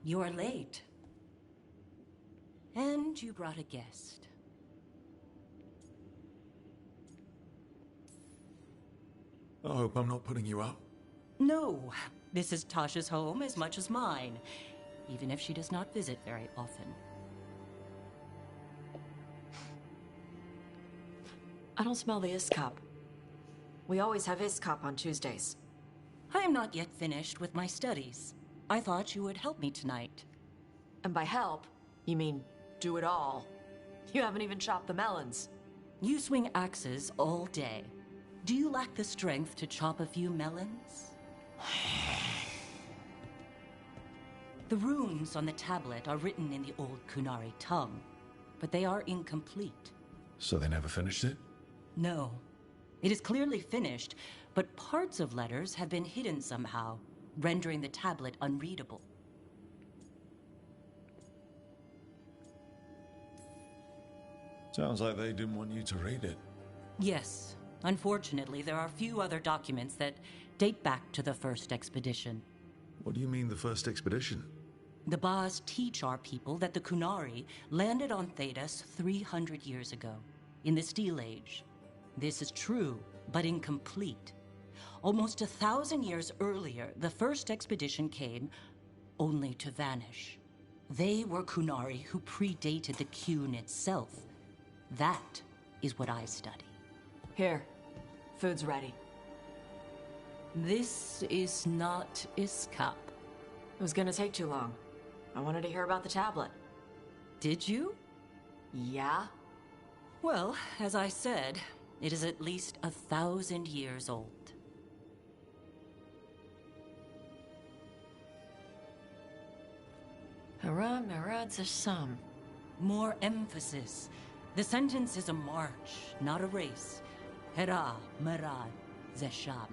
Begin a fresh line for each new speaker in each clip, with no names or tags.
You're late. And you brought a guest.
I hope I'm not putting you out.
No, this is Taash's home as much as mine, even if she does not visit very often.
I don't smell the iskop. We always have iskop on Tuesdays.
I am not yet finished with my studies. I thought you would help me tonight.
And by help, you mean do it all. You haven't even chopped the melons.
You swing axes all day. Do you lack the strength to chop a few melons? The runes on the tablet are written in the old Qunari tongue, but they are incomplete.
So they never finished it?
No. It is clearly finished, but parts of letters have been hidden somehow, rendering the tablet unreadable.
Sounds like they didn't want you to read it.
Yes. Unfortunately, there are few other documents that date back to the first expedition.
What do you mean, the first expedition?
The Baas teach our people that the Qunari landed on Thedas 300 years ago, in the Steel Age. This is true, but incomplete. Almost 1,000 years earlier, the first expedition came only to vanish. They were Qunari who predated the Qun itself. That is what I study.
Here, food's ready.
This is not Iskap.
It was gonna take too long. I wanted to hear about the tablet.
Did you?
Yeah?
Well, as I said, it is at least 1,000 years old.
Hara Merad Zasham.
More emphasis. The sentence is a march, not a race. Hera Merad Zesham.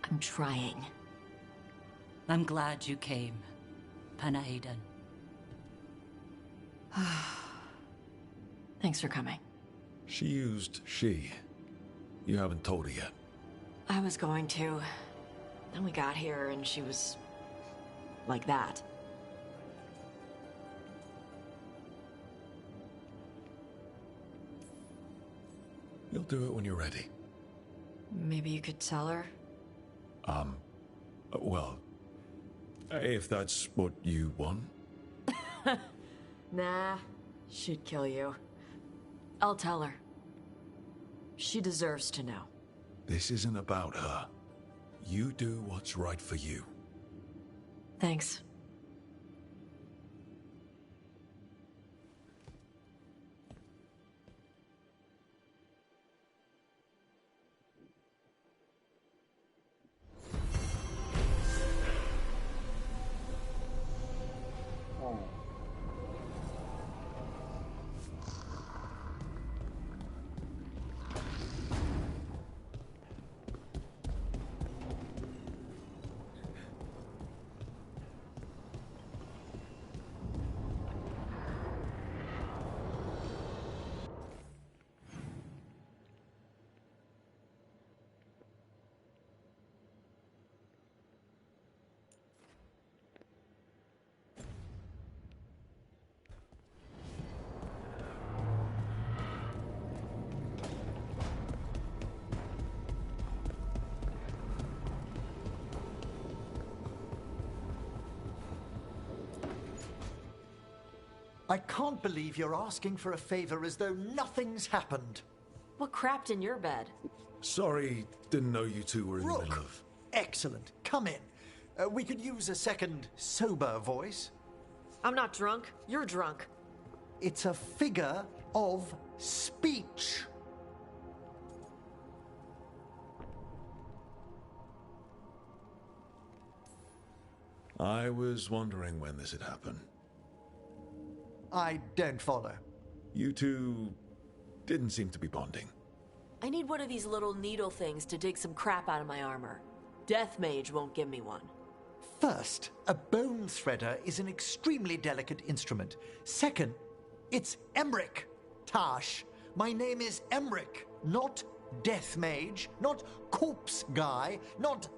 I'm trying.
I'm glad you came, Panaidan.
Thanks for coming.
She used she. You haven't told her yet.
I was going to. Then we got here and she was... like that.
You'll do it when you're ready.
Maybe you could tell her?
Well, if that's what you want.
Nah, she'd kill you. I'll tell her. She deserves to know.
This isn't about her. You do what's right for you.
Thanks.
I can't believe you're asking for a favor as though nothing's happened.
What crapped in your bed?
Sorry, didn't know you two were in the middle
Rook,
of...
excellent. Come in. We could use a second sober voice.
I'm not drunk. You're drunk.
It's a figure of speech.
I was wondering when this had happened.
I don't follow.
You two didn't seem to be bonding.
I need one of these little needle things to dig some crap out of my armor. Death Mage won't give me one.
First, a bone threader is an extremely delicate instrument. Second, it's Emric. Taash, my name is Emric, not Death Mage, not Corpse Guy, not...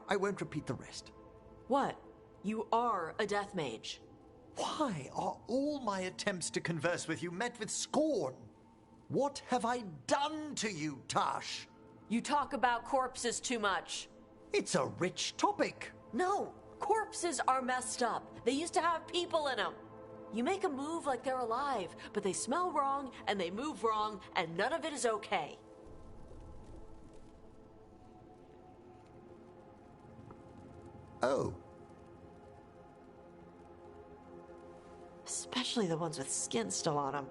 I won't repeat the rest.
What? You are a death mage.
Why are all my attempts to converse with you met with scorn? What have I done to you, Taash?
You talk about corpses too much.
It's a rich topic.
No, corpses are messed up. They used to have people in them. You make a move like they're alive, but they smell wrong and they move wrong, and none of it is okay.
Oh.
Especially the ones with skin still on them.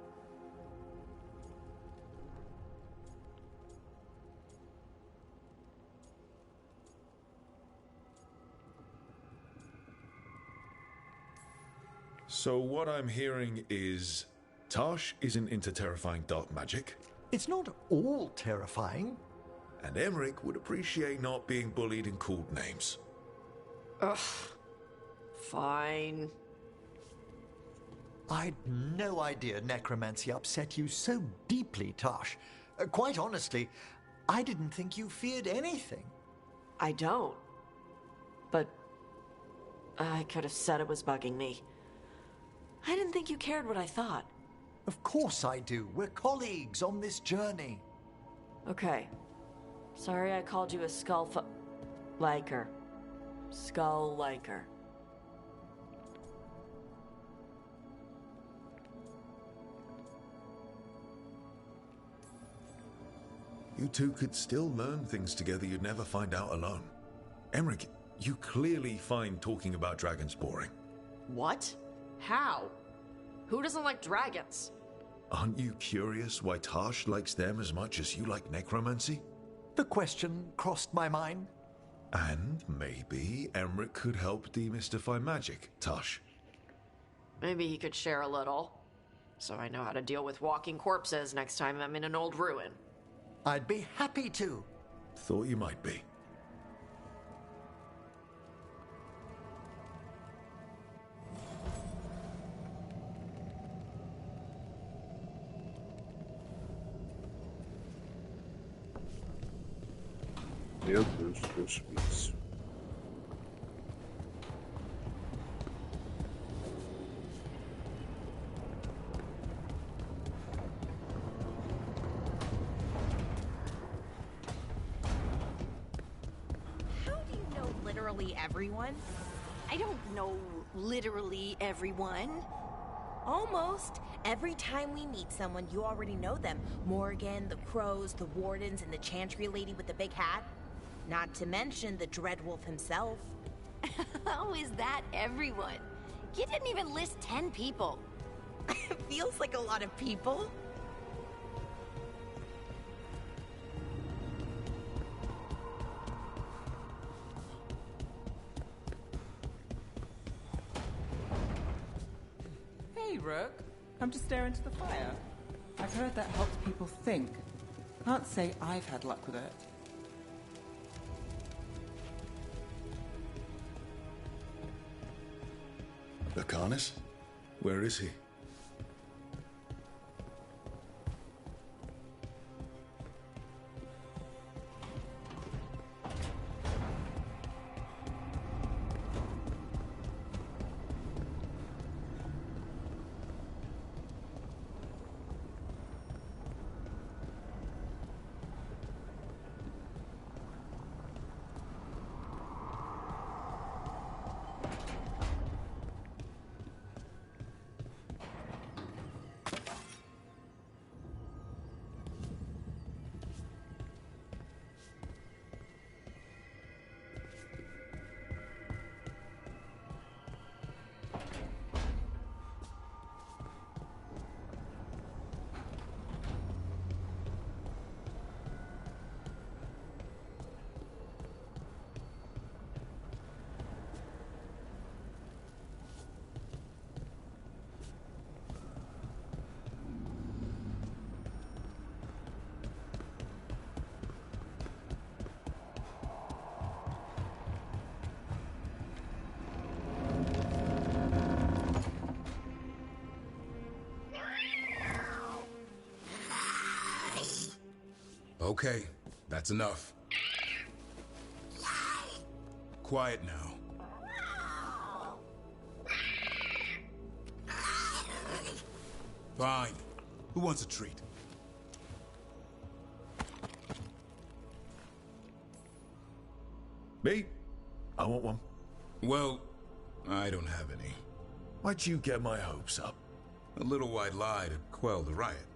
So what I'm hearing is Taash isn't into terrifying dark magic,
It's not all terrifying.
and Emmerich would appreciate not being bullied and called names.
Ugh. Fine.
I'd no idea necromancy upset you so deeply, Taash. Quite honestly, I didn't think you feared anything.
I don't. But I could have said it was bugging me. I didn't think you cared what I thought.
Of course I do. We're colleagues on this journey.
Okay. Sorry I called you a liker. Skull liker.
You two could still learn things together you'd never find out alone. Emmerich, you clearly find talking about dragons boring.
What? How? Who doesn't like dragons?
Aren't you curious why Taash likes them as much as you like necromancy?
The question crossed my mind.
And maybe Emmerich could help demystify magic, Taash.
Maybe he could share a little. So I know how to deal with walking corpses next time I'm in an old ruin.
I'd be happy to.
Thought you might be.
Meu Deus dos bichos.
How do you know literally everyone? I don't know literally everyone. Almost. Every time we meet someone, you already know them. Morgan, the crows, the wardens, and the chantry lady with the big hat. Not to mention the Dreadwolf himself.
How is that everyone? You didn't even list 10 people.
Feels like a lot of people.
Hey, Rook. Come to stare into the fire. I've heard that helps people think. Can't say I've had luck with it.
Lacanis? Where is he?
Okay, that's enough. Quiet now. Fine. Who wants a treat?
Me? I want one.
Well, I don't have any.
Why'd you get my hopes up?
A little white lie to quell the riot.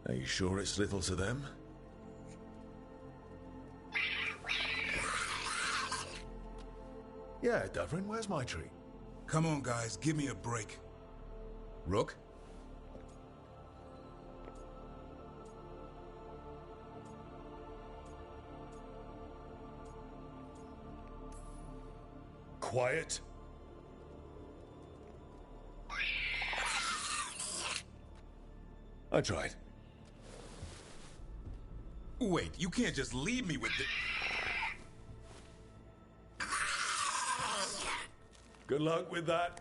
Are you sure it's little to them? Yeah, Duvrin, where's my treat?
Come on, guys, give me a break. Rook?
Quiet. I tried.
Wait, you can't just leave me with the...
Good luck with that.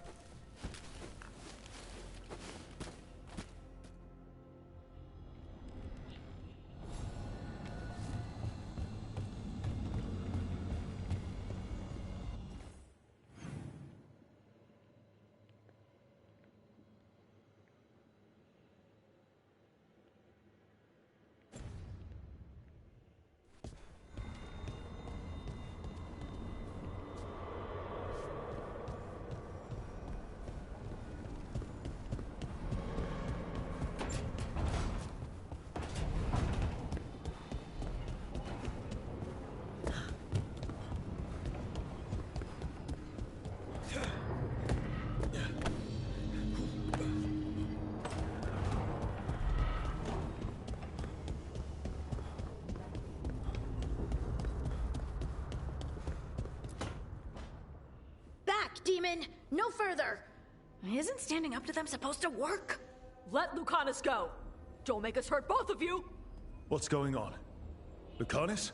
Demon, no further! Isn't standing up to them supposed to work?
Let Lucanus go! Don't make us hurt both of you!
What's going on? Lucanus?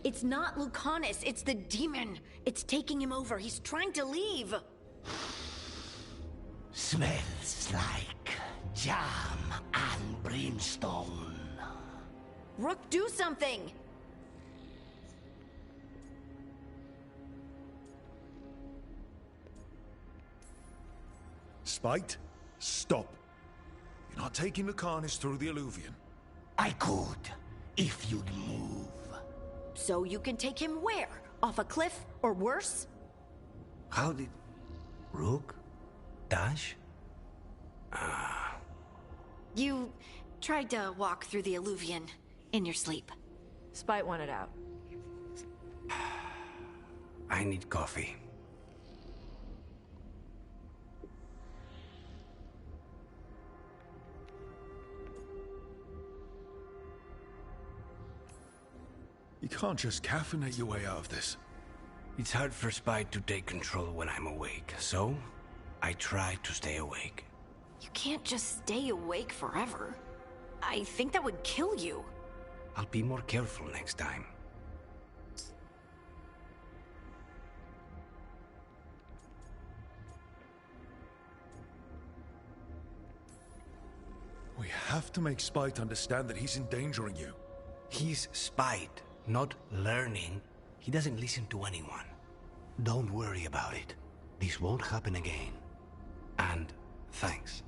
It's not Lucanus, it's the demon. It's taking him over. He's trying to leave.
Smells like jam and brimstone.
Rook, do something!
Spite, stop. You're not taking Lucanus through the Alluvion.
I could, if you'd move.
So you can take him where? Off a cliff, or worse?
How did... Rook? Taash?
You tried to walk through the Alluvion in your sleep.
Spite wanted out.
I need coffee.
You can't just caffeinate your way out of this.
It's hard for Spite to take control when I'm awake, so I try to stay awake.
You can't just stay awake forever. I think that would kill you.
I'll be more careful next time.
We have to make Spite understand that he's endangering you.
He's Spite, not learning. He doesn't listen to anyone. Don't worry about it. This won't happen again. And thanks.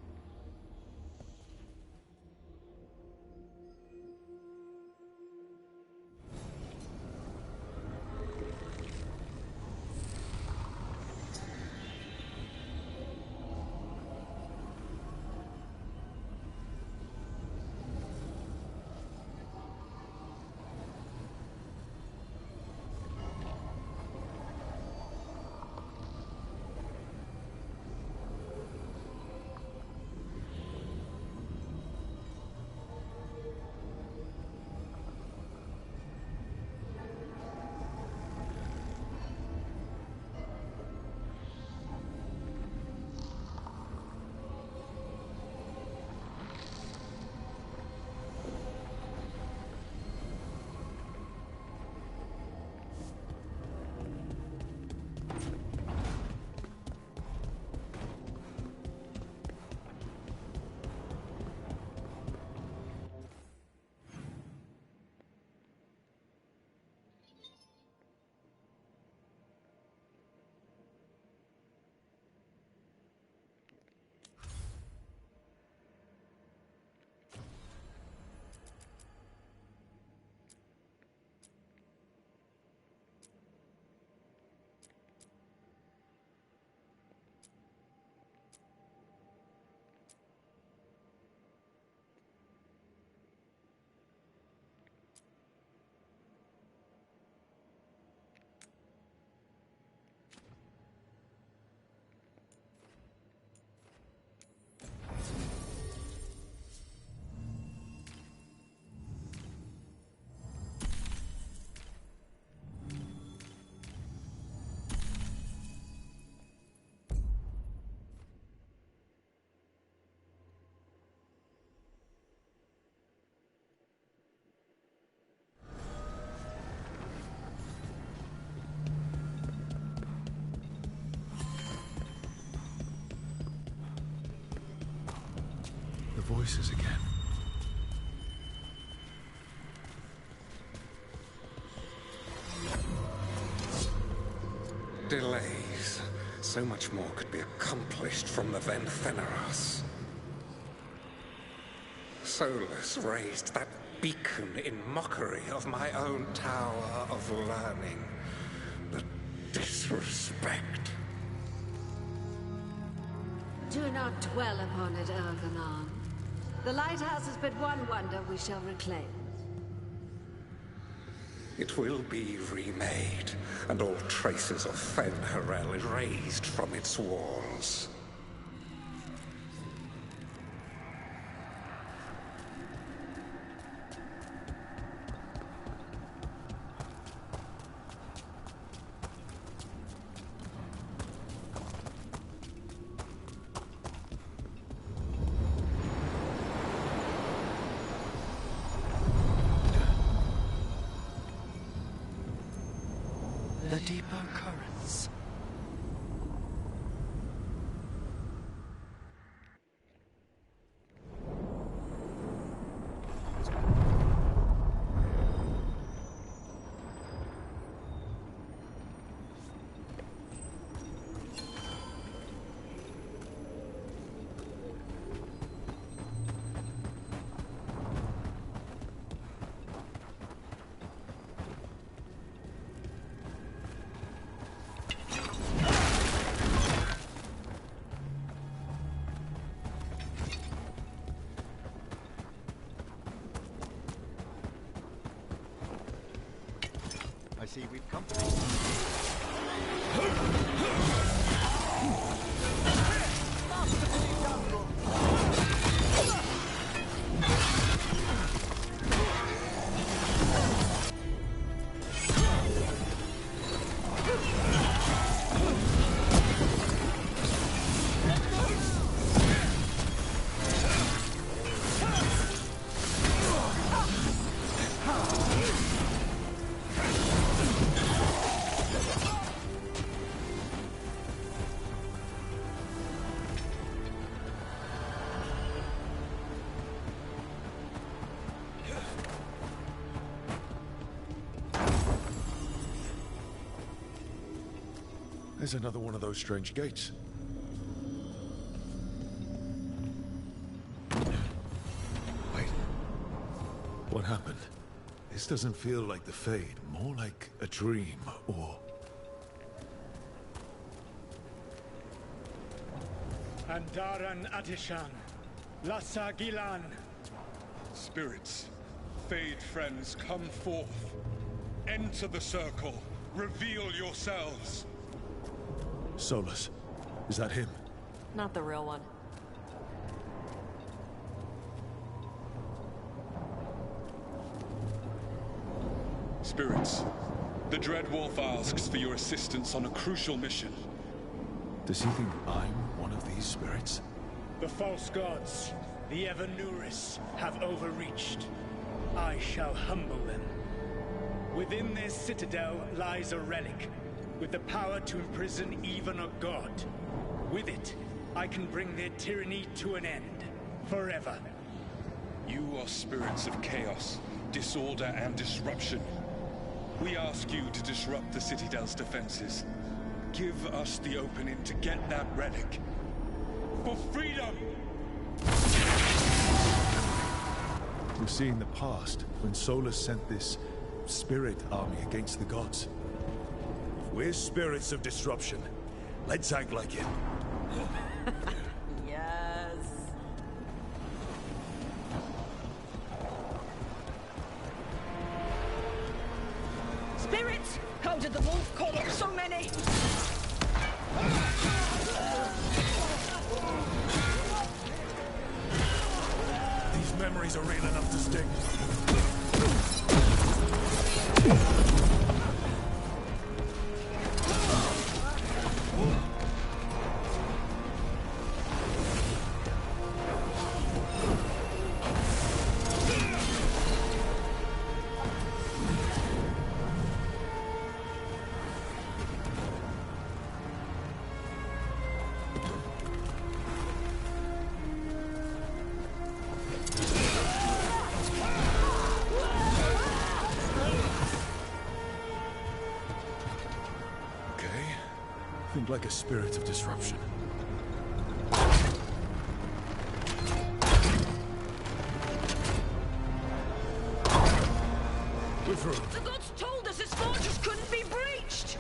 voices again.
Delays. So much more could be accomplished from the then Feneras. Solus raised that beacon in mockery of my own tower of learning. The disrespect.
Do not dwell upon it, Elganon. The lighthouse is but one wonder we shall reclaim.
It will be remade, and all traces of Fen'Harel erased from its walls.
The deeper currents. I see we've come.
There's another one of those strange gates. Wait. What happened? This doesn't feel like the Fade, more like a dream, or...
Andaran Atishan, Lassa Gilan.
Spirits, Fade friends, come forth. Enter the circle. Reveal yourselves.
Solus. Is that him?
Not the real one.
Spirits, the Dread Wolf asks for your assistance on a crucial mission.
Does he think I'm one of these spirits?
The false gods, the Evanuris, have overreached. I shall humble them. Within their citadel lies a relic, with the power to imprison even a god. With it, I can bring their tyranny to an end, forever.
You are spirits of chaos, disorder, and disruption. We ask you to disrupt the Citadel's defenses. Give us the opening to get that relic. For freedom!
We've seen the past, when Solus sent this spirit army against the gods. We're spirits of disruption. Let's act like it.
Yes.
Spirits! How did the wolf call up so many?
These memories are real enough to sting. seemed like a spirit of disruption. We're through.
The gods told us its fortress couldn't be breached!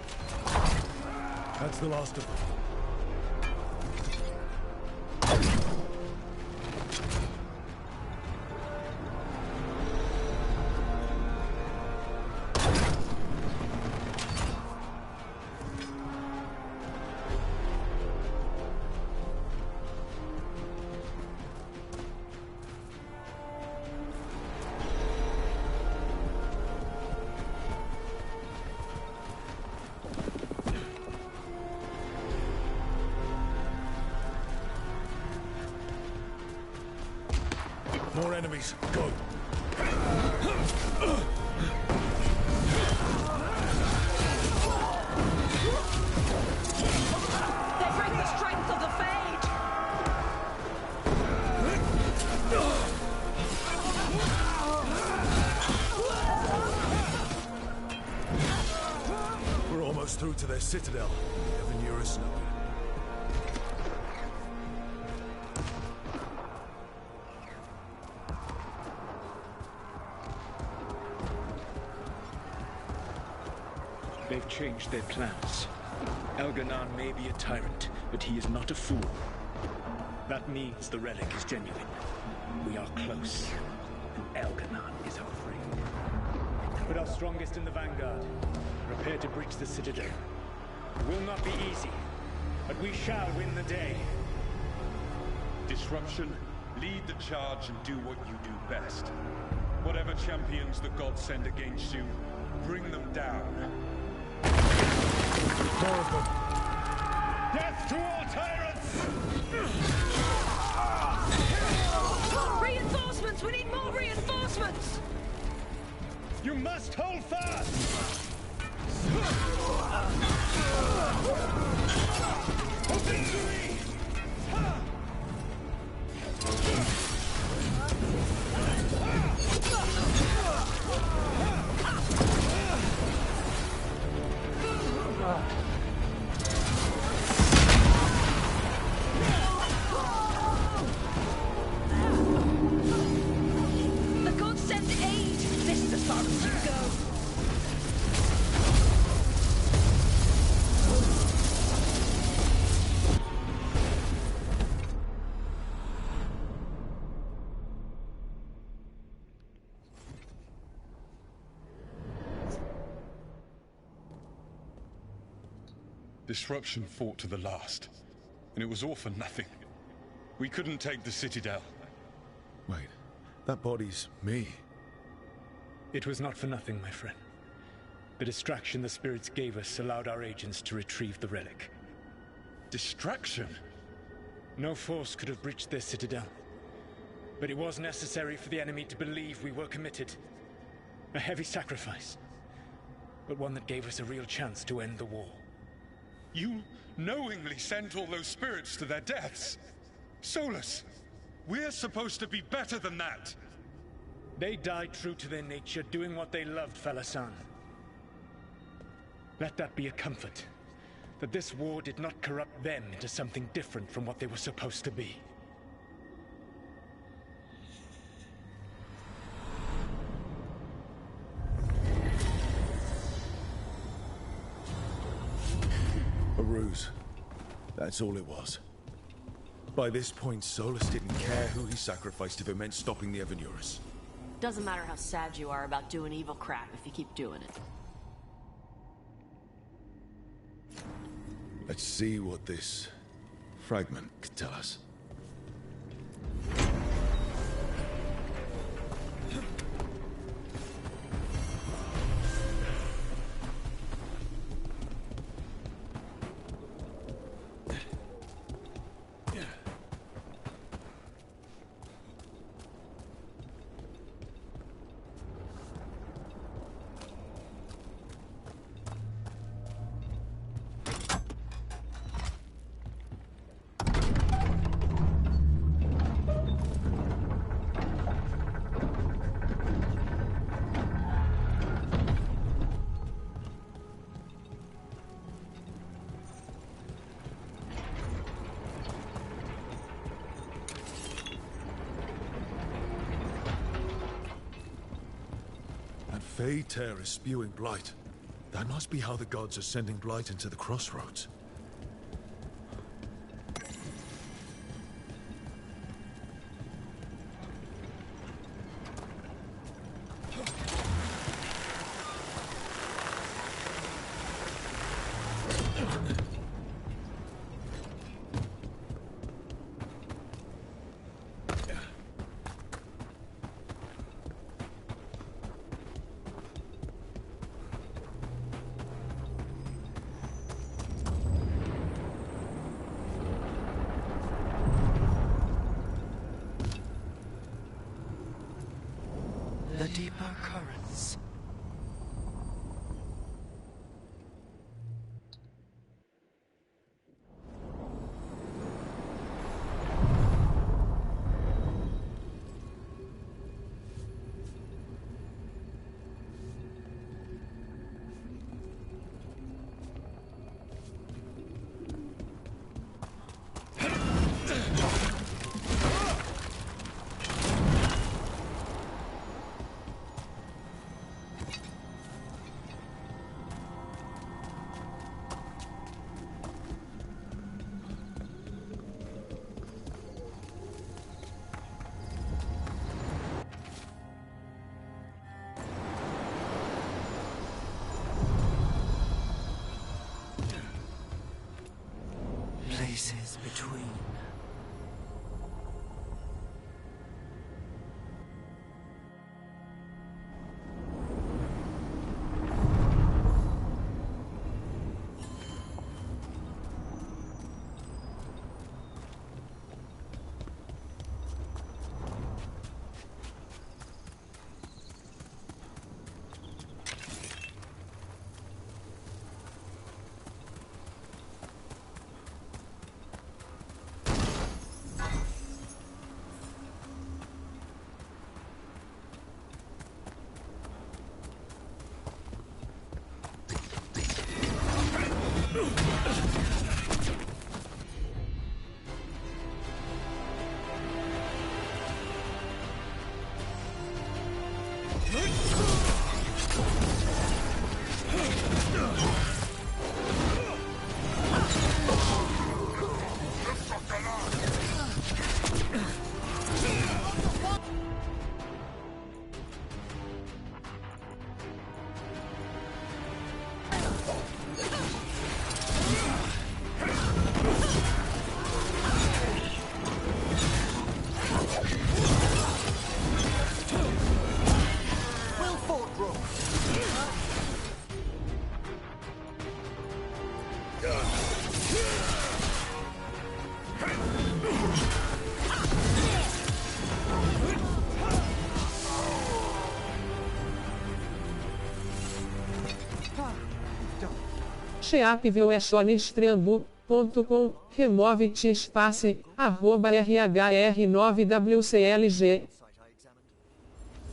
That's the last of them. More enemies. Go.
They break the strength of the Fade!
We're almost through to their citadel. Evan Eurus know it.
They've changed their plans. Elganon may be a tyrant, but he is not a fool. That means the relic is genuine. We are close, and Elganon is afraid. Put our strongest in the vanguard. Prepare to breach the citadel. It will not be easy, but we shall win the day.
Disruption, lead the charge and do what you do best. Whatever champions the gods send against you, bring them down.
More of them.
Death to all tyrants!
Reinforcements! We need more reinforcements!
You must hold fast! Victory!
The gods send aid! This is the farthest you go!
Disruption fought to the last, and it was all for nothing. We couldn't take the Citadel.
Wait, that body's me.
It was not for nothing, my friend. The distraction the spirits gave us allowed our agents to retrieve the relic.
Distraction?
No force could have breached their citadel. But it was necessary for the enemy to believe we were committed. A heavy sacrifice, but one that gave us a real chance to end the war.
You knowingly sent all those spirits to their deaths. Solus, we're supposed to be better than that.
They died true to their nature, doing what they loved, Falasan. Let that be a comfort, that this war did not corrupt them into something different from what they were supposed to be.
A ruse. That's all it was. By this point, Solus didn't care who he sacrificed if it meant stopping the Evan Eurus.
Doesn't matter how sad you are about doing evil crap if you keep doing it.
Let's see what this fragment could tell us. Fey tear is spewing blight. That must be how the gods are sending blight into the crossroads.
The deeper currents. Places between.
Sheapville@estrambu.com, remove t-space, @RHR9WCLG.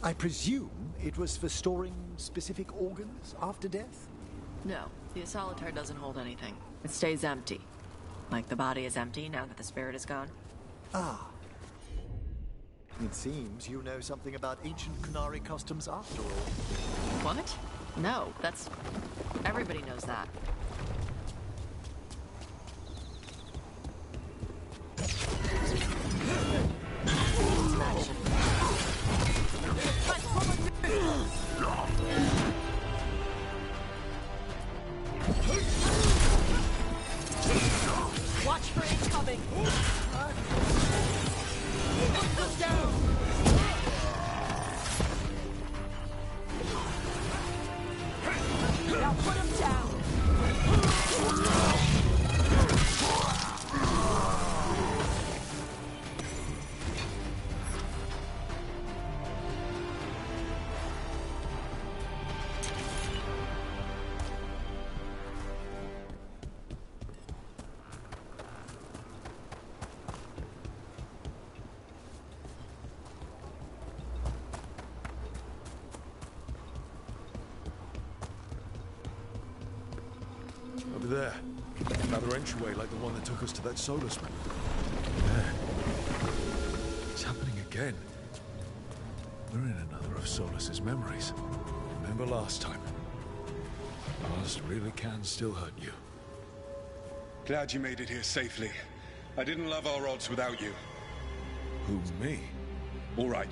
I presume it was for storing specific organs after death?
No, the Asolitar doesn't hold anything. It stays empty. Like the body is empty now that the spirit is gone.
Ah. It seems you know something about ancient Qunari customs after all.
What? No, that's... Everybody knows that.
Watch for incoming! Put them down! Now put him down!
Over there. Another entryway like the one that took us to that solar-spin. Yeah. It's happening again. We're in another of Solus's memories. Remember last time? Past really can still hurt you.
Glad you made it here safely. I didn't love our odds without you.
Who, me?
All right.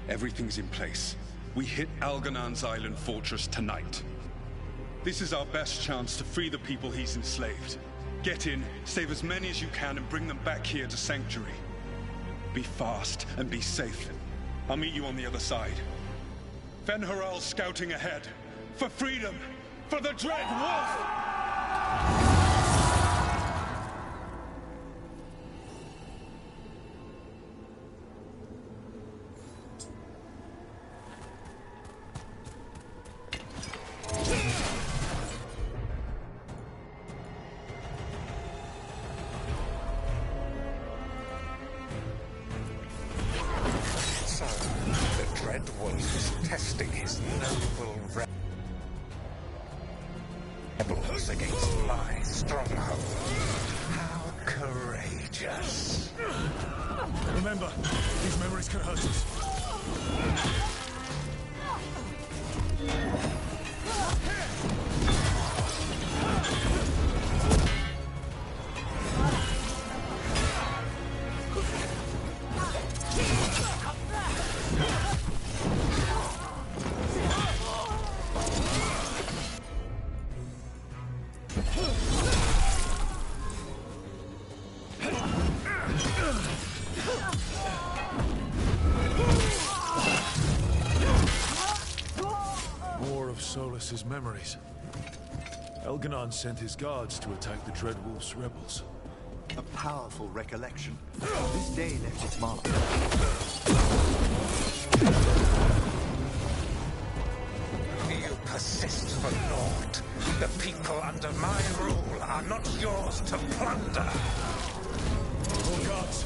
Everything's in place. We hit Algernon's island fortress tonight. This is our best chance to free the people he's enslaved. Get in, save as many as you can, and bring them back here to Sanctuary. Be fast and be safe. I'll meet you on the other side. Fen-Haral's scouting ahead. For freedom! For the Dread Wolf!
Rebels against my stronghold. How courageous.
Remember, these memories can hurt us. Solus's memories. Elganon sent his guards to attack the Dreadwolf's rebels.
A powerful recollection. This day left its mark.
You persist for naught. The people under my rule are not yours to plunder.
Oh gods!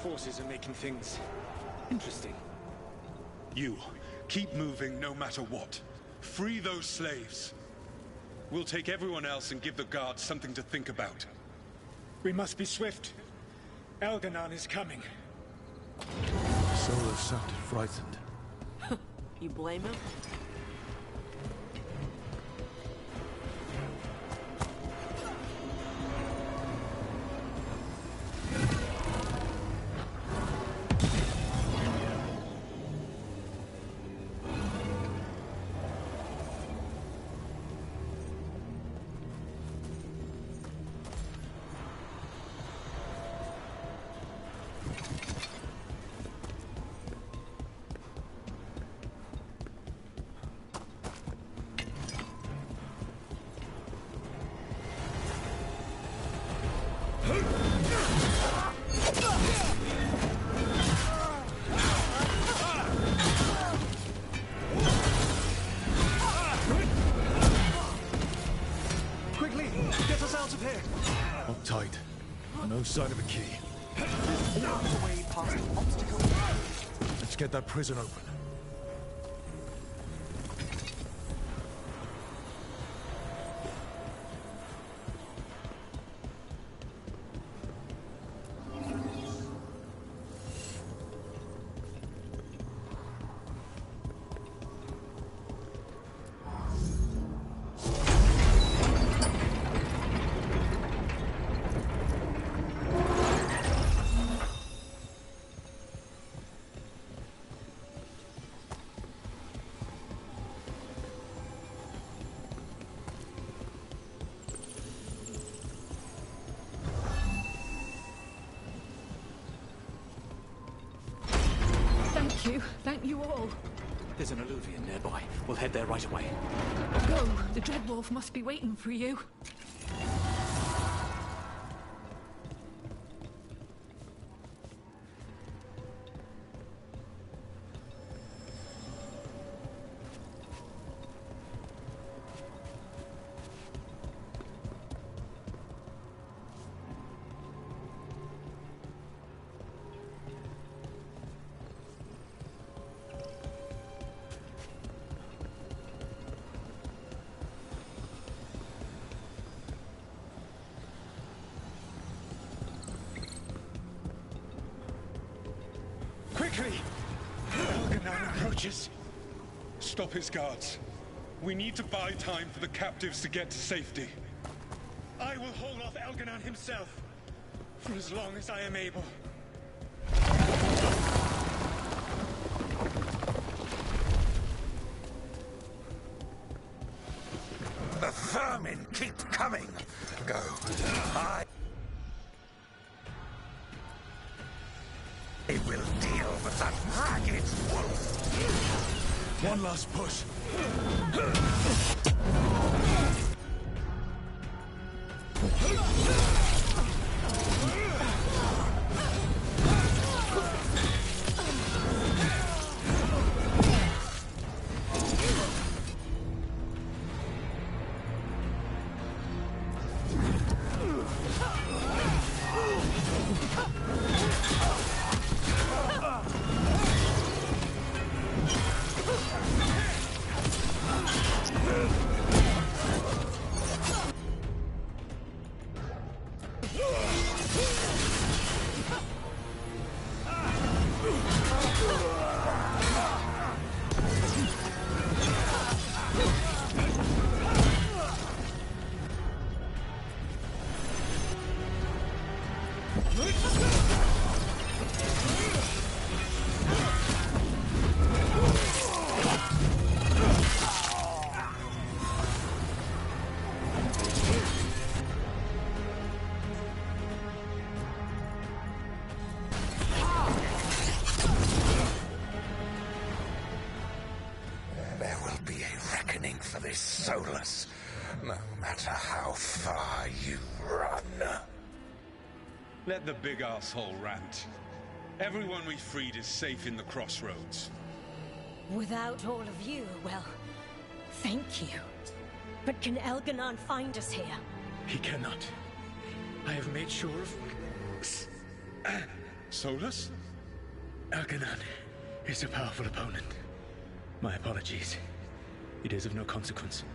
Forces are making things interesting.
You, keep moving no matter what. Free those slaves. We'll take everyone else and give the guards something to think about.
We must be swift. Elganon is coming.
Solus sounded frightened.
You blame him?
Tight. No sign of a key.
There's always a way past an obstacle.
Let's get that prison open.
Thank you all.
There's an alluvion nearby. We'll head there right away.
Go. The Dreadwolf must be waiting for you.
Quickly! Elganon approaches.
Stop his guards. We need to buy time for the captives to get to safety.
I will hold off Elganon himself for as long as I am able.
The vermin keep coming. Go. I will deal with that ragged wolf.
One last push.
There will be a reckoning for this Solus, no matter how far you run.
Let the big asshole rant. Everyone we freed is safe in the crossroads.
Without all of you, well, thank you. But can Elganon find us here?
He cannot. I have made sure of...
Solus?
Elganon is a powerful opponent. My apologies. It is of no consequence.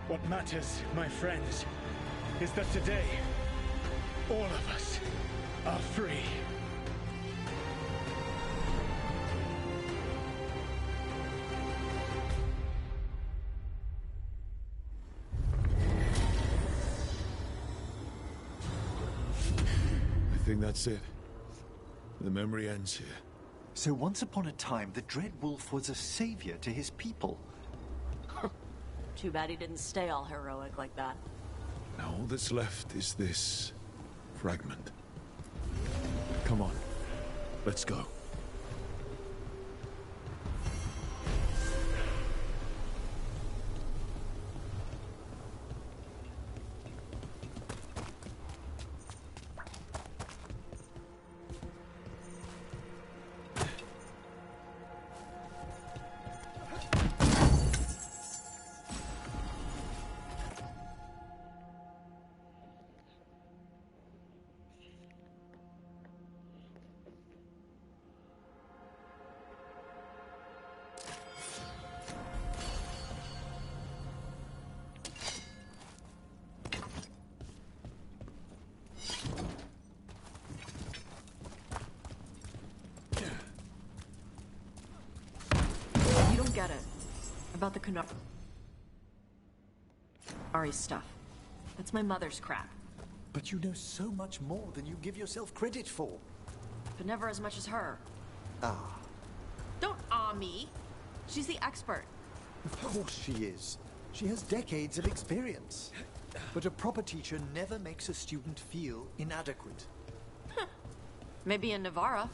What matters, my friends, is that today, all of us are free.
I think that's it. The memory ends here.
So once upon a time, the Dread Wolf was a savior to his people.
Too bad he didn't stay all heroic like that.
Now all that's left is this fragment. Come on, let's go.
Get it. About the Qunari stuff. That's my mother's crap.
But you know so much more than you give yourself credit for.
But never as much as her.
Ah.
Don't awe me. She's the expert.
Of course she is. She has decades of experience. But a proper teacher never makes a student feel inadequate.
Maybe in Navarra.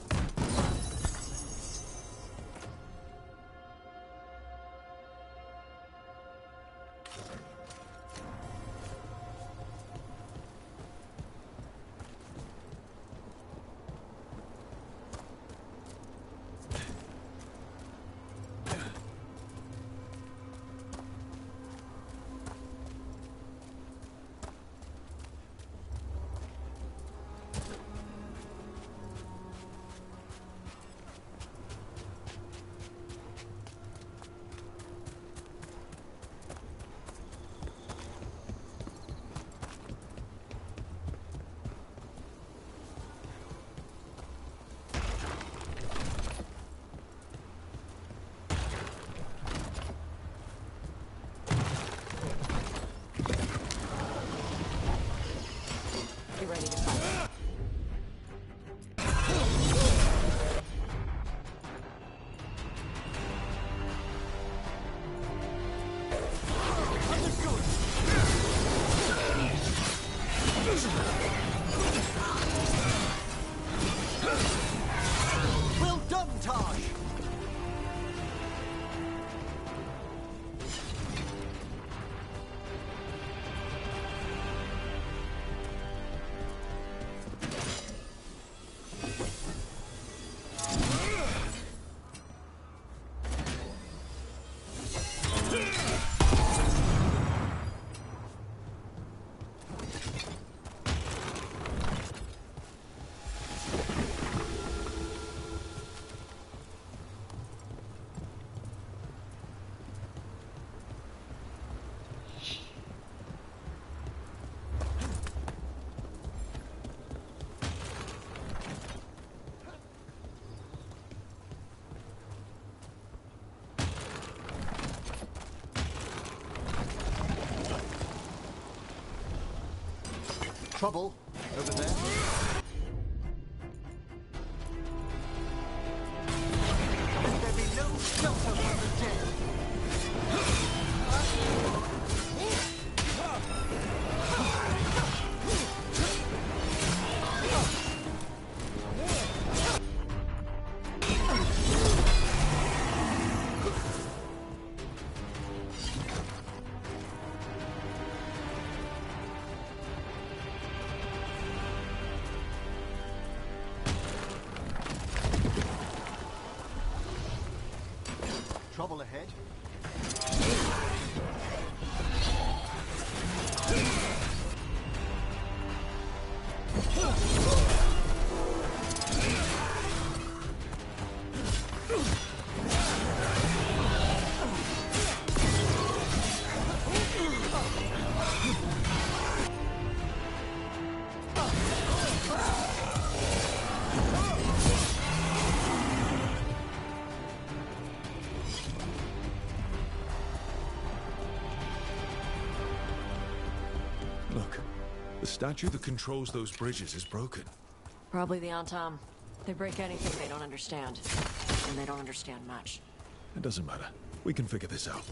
Well done, Taash! Trouble over there. Let there be no shelter from the dead. Trouble ahead.
Look, the statue that controls those bridges is broken.
Probably the Antam. They break anything they don't understand. And they don't understand much.
It doesn't matter. We can figure this out.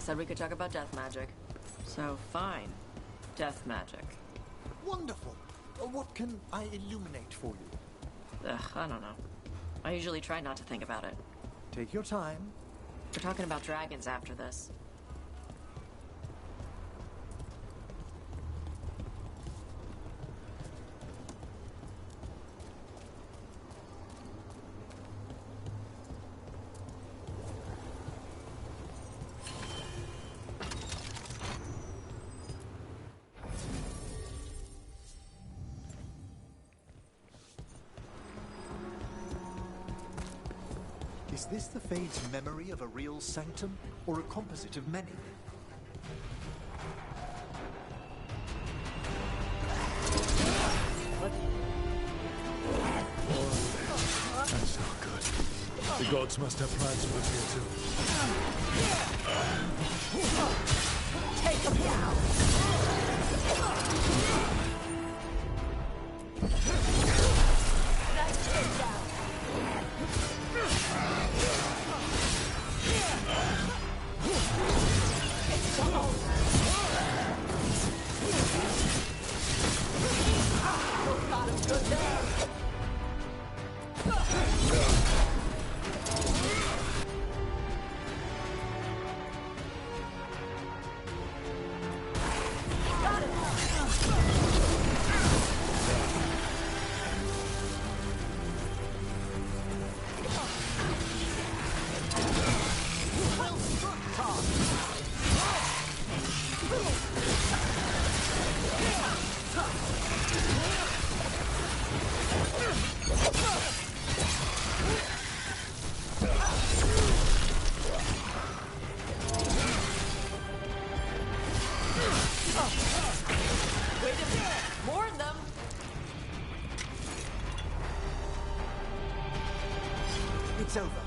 said we could talk about death magic. So, fine. Death magic.
Wonderful. What can I illuminate for you?
Ugh, I don't know. I usually try not to think about it.
Take your time.
We're talking about dragons after this.
Is this the Fade's memory of a real sanctum, or a composite of many?
That's not good. The gods must have plans for us here too.
Take him down! Nice takedown! It's gone! You got him good there! Got it!
Well struck, Taash!
Wait a minute. More of them.
It's over.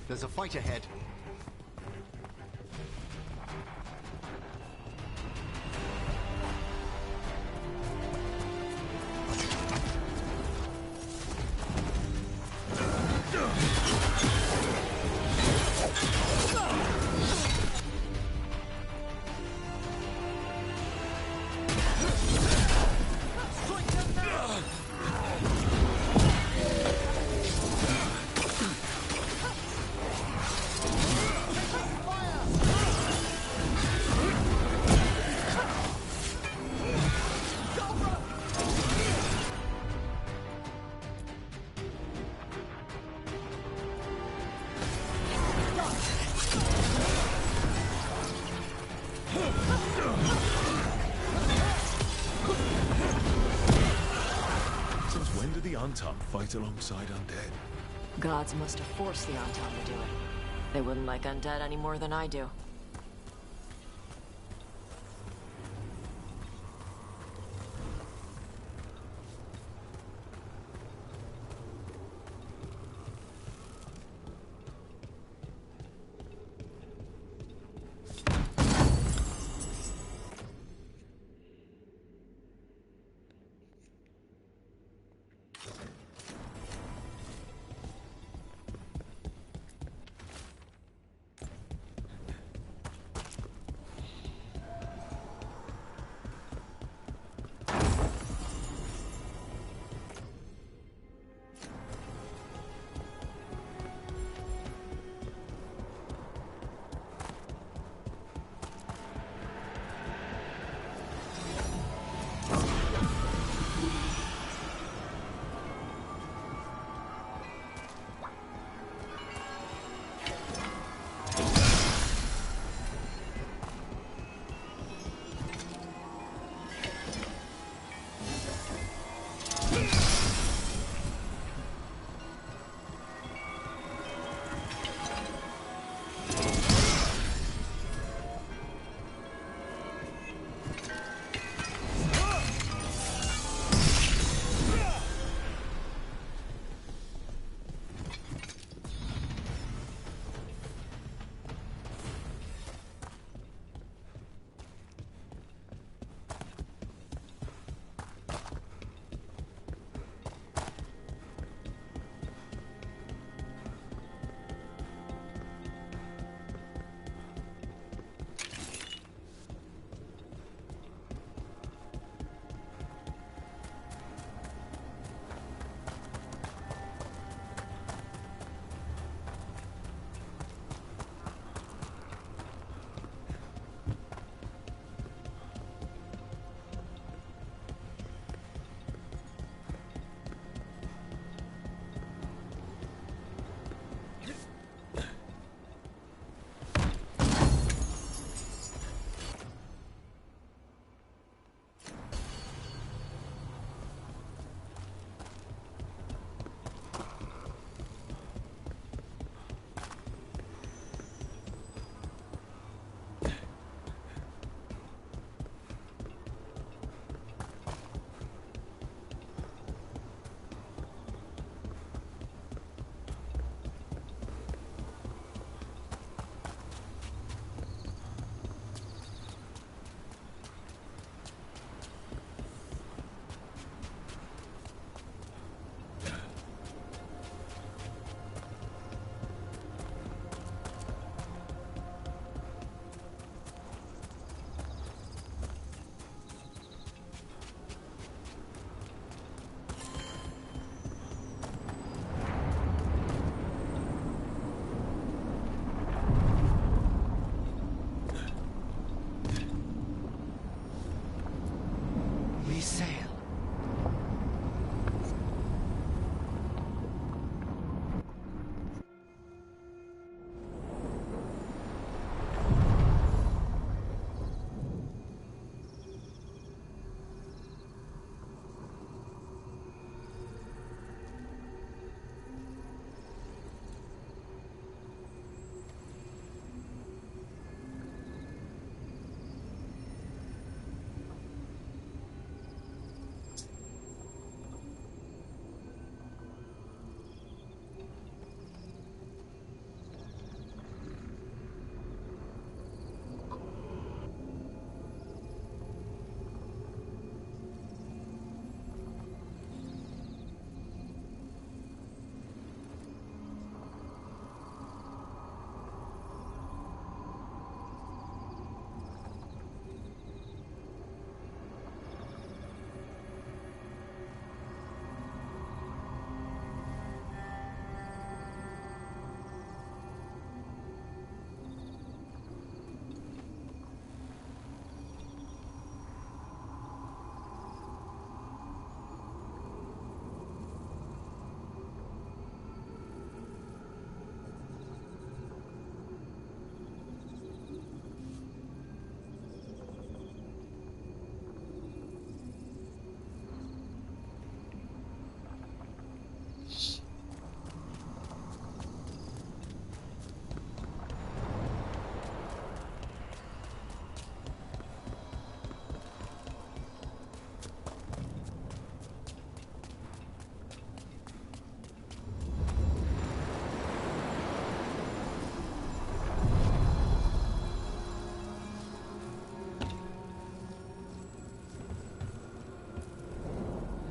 There's a fight ahead.
Since when do the Untom fight alongside undead?
Gods must have forced the Anton to do it. They wouldn't like undead any more than I do.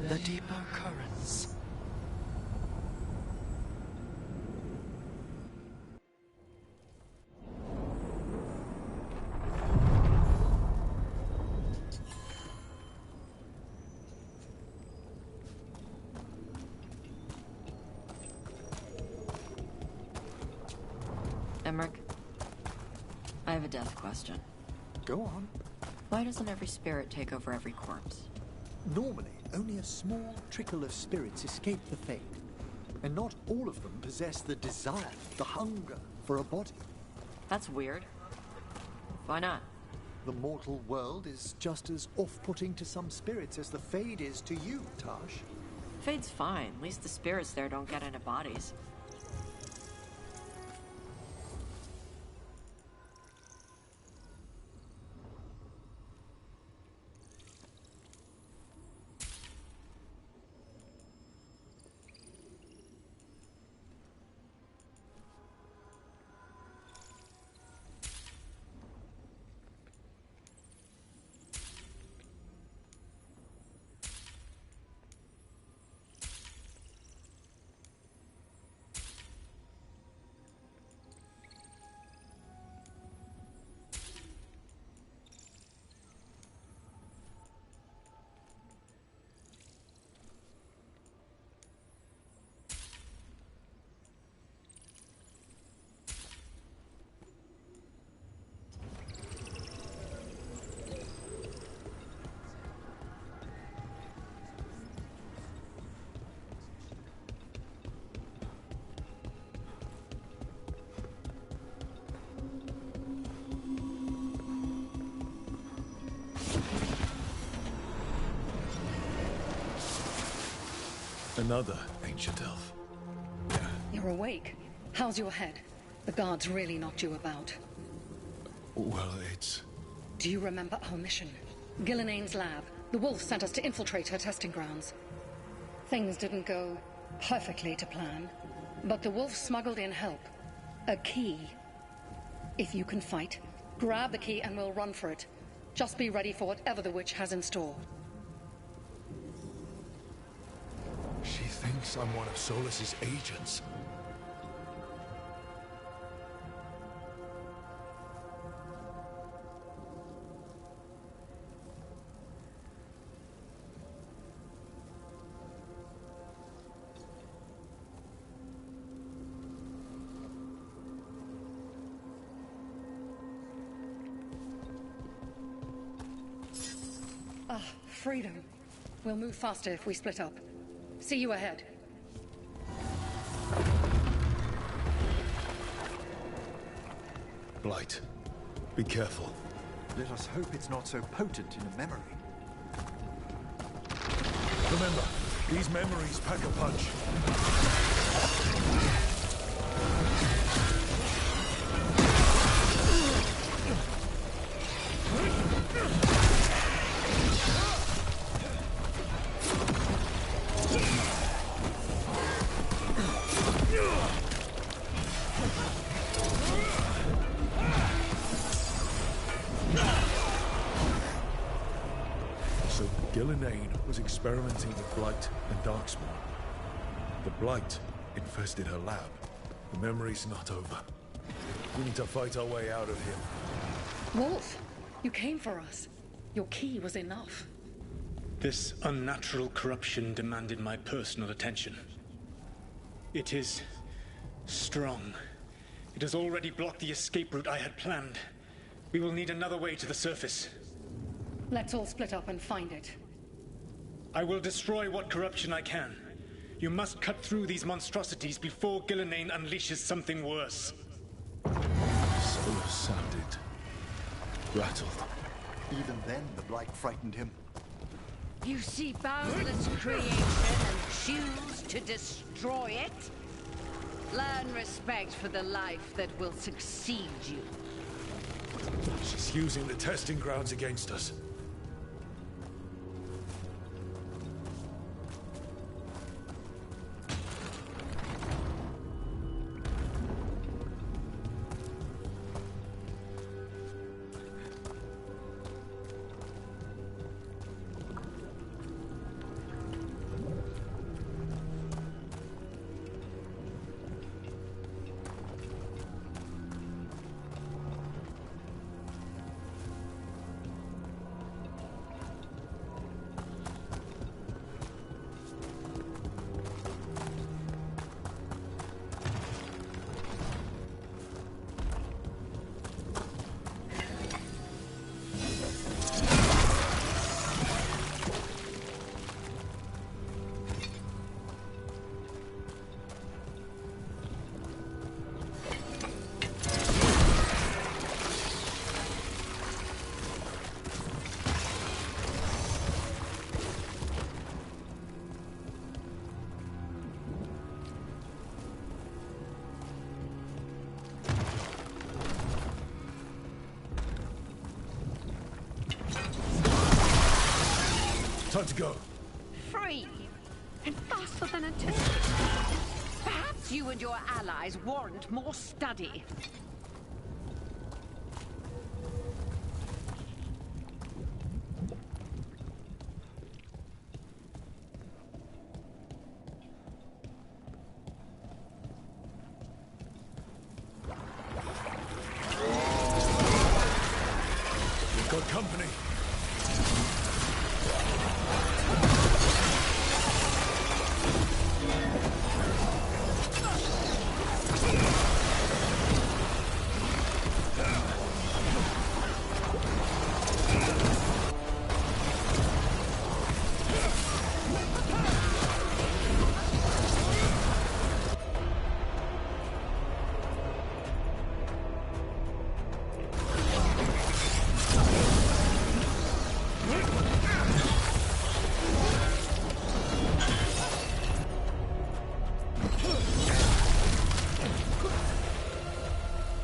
the deeper currents.
Emmerich, I have a death question.
Go on.
Why doesn't every spirit take over every corpse?
Normally, only a small trickle of spirits escape the fate. And not all of them possess the desire, the hunger for a body.
That's weird. Why not?
The mortal world is just as off-putting to some spirits as the Fade is to you, Taash.
Fade's fine. At least the spirits there don't get into bodies.
Another ancient elf.
You're awake. How's your head? The guards really knocked you about.
Well, it's...
Do you remember our mission? Gillenane's lab. The wolf sent us to infiltrate her testing grounds. Things didn't go perfectly to plan, but the wolf smuggled in help. A key. If you can fight, grab the key and we'll run for it. Just be ready for whatever the witch has in store.
She thinks I'm one of Solus's agents.
Ah, freedom. We'll move faster if we split up. See you ahead.
Blight, be careful.
Let us hope it's not so potent in a memory.
Remember, these memories pack a punch. Was experimenting with Blight and Darkspawn. The Blight infested her lab. The memory's not over. We need to fight our way out of here.
Wolf, you came for us. Your key was enough.
This unnatural corruption demanded my personal attention. It is strong. It has already blocked the escape route I had planned. We will need another way to the surface.
Let's all split up and find it.
I will destroy what corruption I can. You must cut through these monstrosities before Gillenane unleashes something worse.
Solus sounded rattled.
Even then, the Blight frightened him.
You see boundless creation and choose to destroy it? Learn respect for the life that will succeed you.
She's using the testing grounds against us. Time to go.
Free! And faster than anticipated. Perhaps you and your allies warrant more study.
We've got company.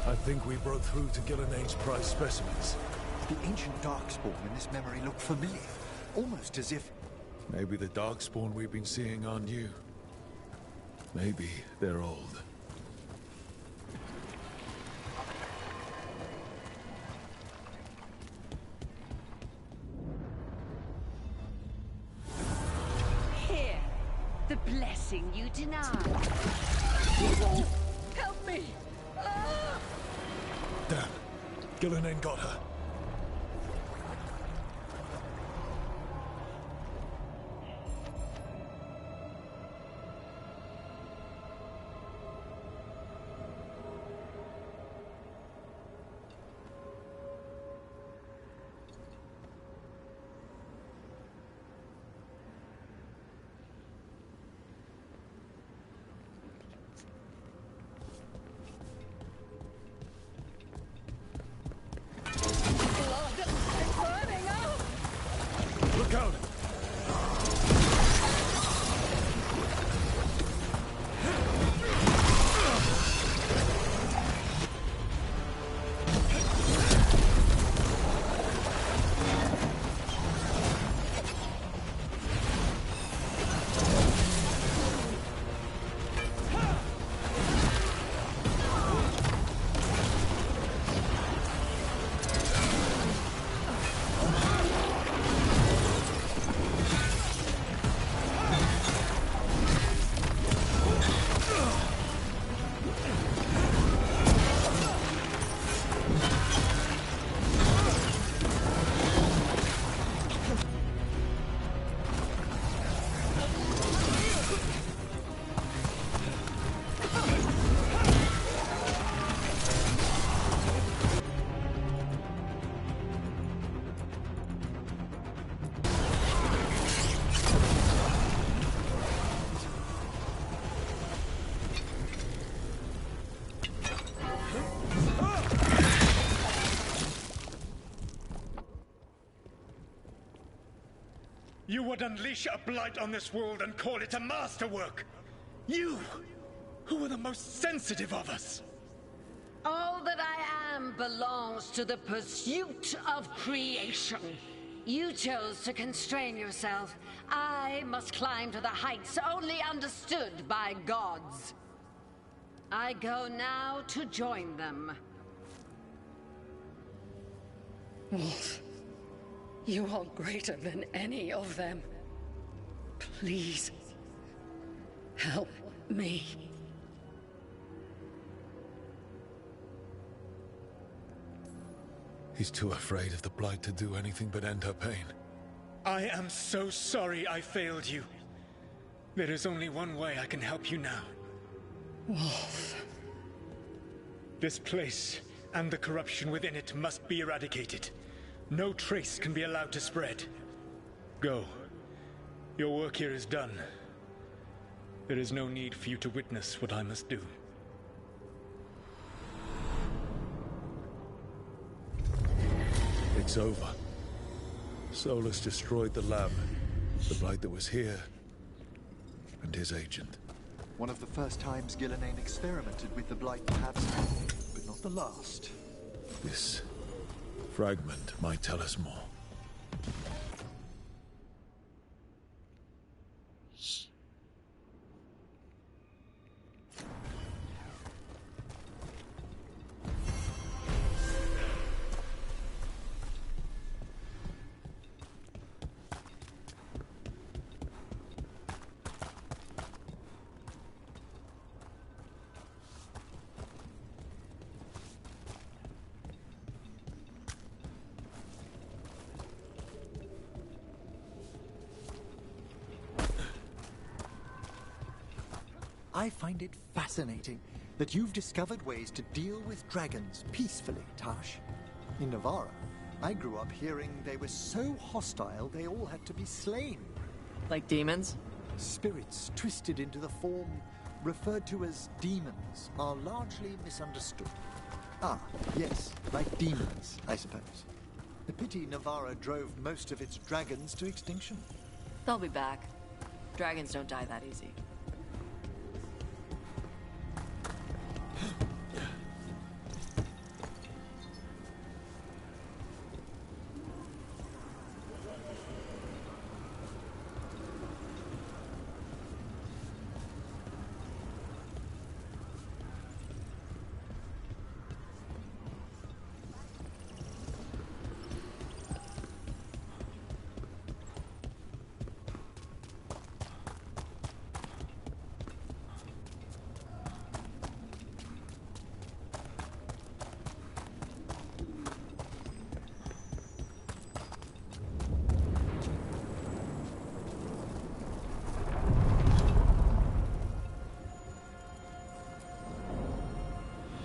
I think we broke through to Gillenay's prize specimens.
The ancient Darkspawn in this memory look familiar. Almost as if...
Maybe the Darkspawn we've been seeing aren't you. Maybe they're old.
Here, the blessing you denied. Help me! Ah!
Damn. Gillenay got her. Look out!
You would unleash a blight on this world and call it a masterwork! You, who were the most sensitive of us!
All that I am belongs to the pursuit of creation. You chose to constrain yourself. I must climb to the heights only understood by gods. I go now to join them.
Wolf, you are greater than any of them. Please, help me.
He's too afraid of the Blight to do anything but end her pain.
I am so sorry I failed you. There is only one way I can help you now.
Wolf.
This place and the corruption within it must be eradicated. No trace can be allowed to spread. Go. Your work here is done. There is no need for you to witness what I must do.
It's over. Solus destroyed the lab, the Blight that was here, and his agent.
One of the first times Gillenay experimented with the Blight, perhaps, but not the last.
This fragment might tell us more.
I find it fascinating that you've discovered ways to deal with dragons peacefully, Taash. In Navarra, I grew up hearing they were so hostile they all had to be slain.
Like demons?
Spirits twisted into the form referred to as demons are largely misunderstood. Ah, yes, like demons, I suppose. The pity Navarra drove most of its dragons to extinction.
They'll be back. Dragons don't die that easy.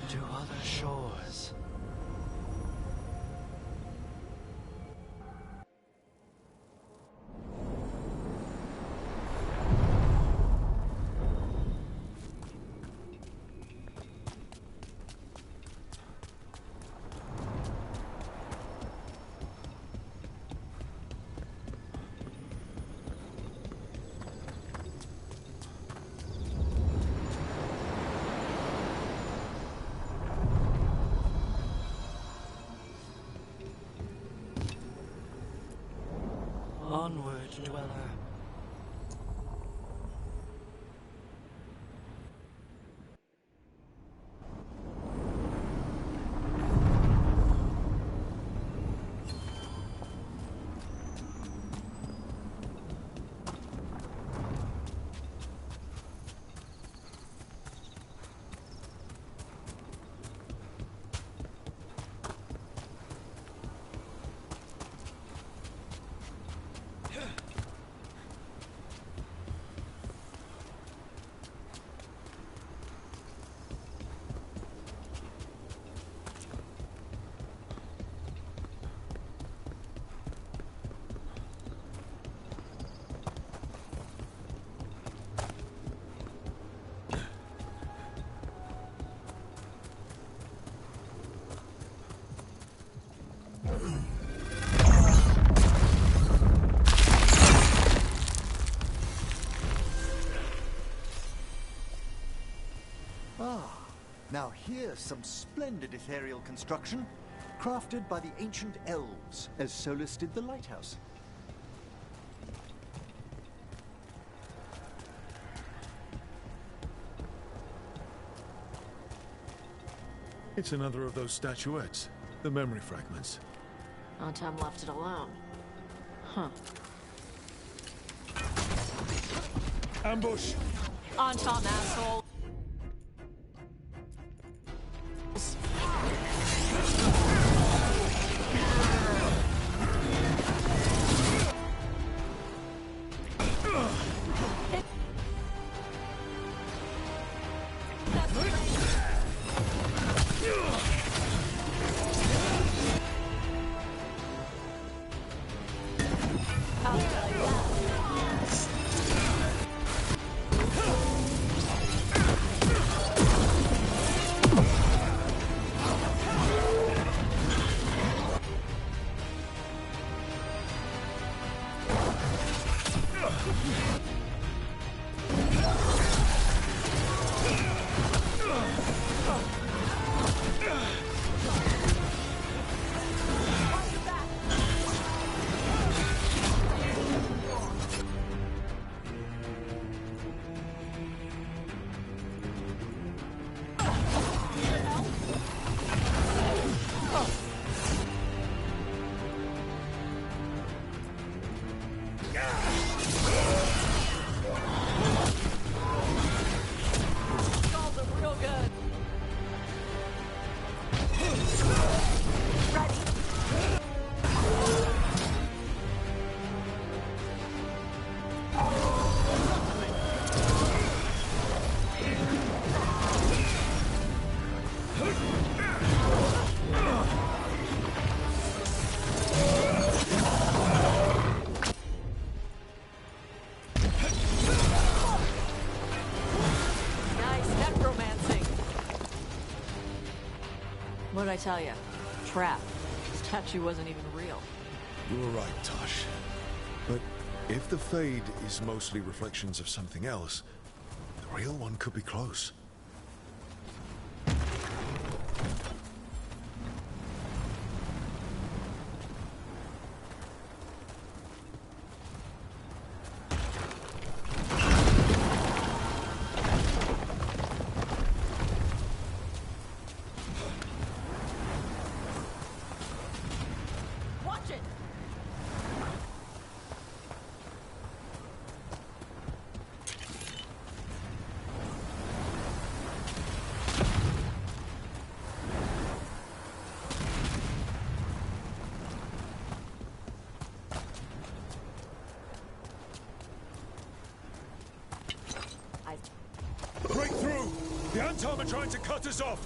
To other shores. Onward, dweller. Now here's some splendid ethereal construction, crafted by the ancient elves, as Solus did the lighthouse.
It's another of those statuettes, the memory fragments.
Autumn left it alone. Huh.
Ambush!
On Tom, asshole! What'd I tell you? Trap. Statue wasn't even real.
You were right, Taash. But if the Fade is mostly reflections of something else, the real one could be close. Break through! The Antom are trying to cut us off!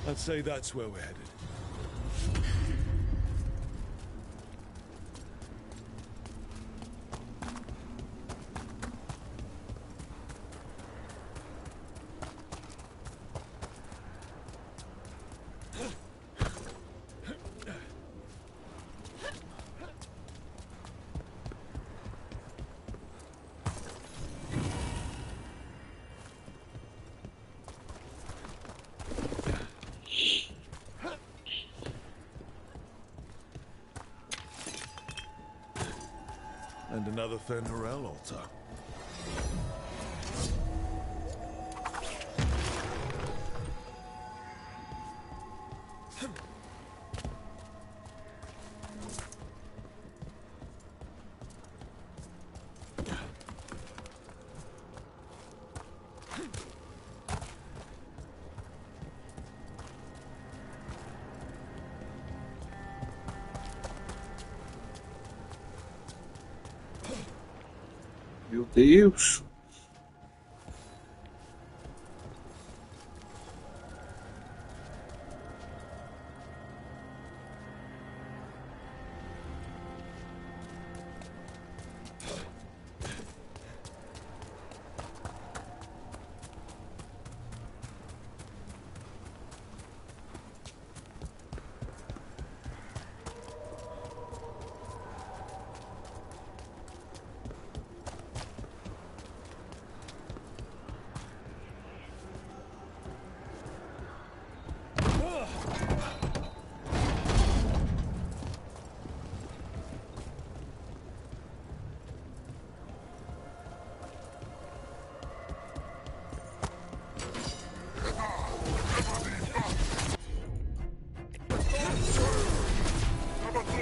I'd say that's where we're headed. And another Fenrirel altar.
Meu Deus!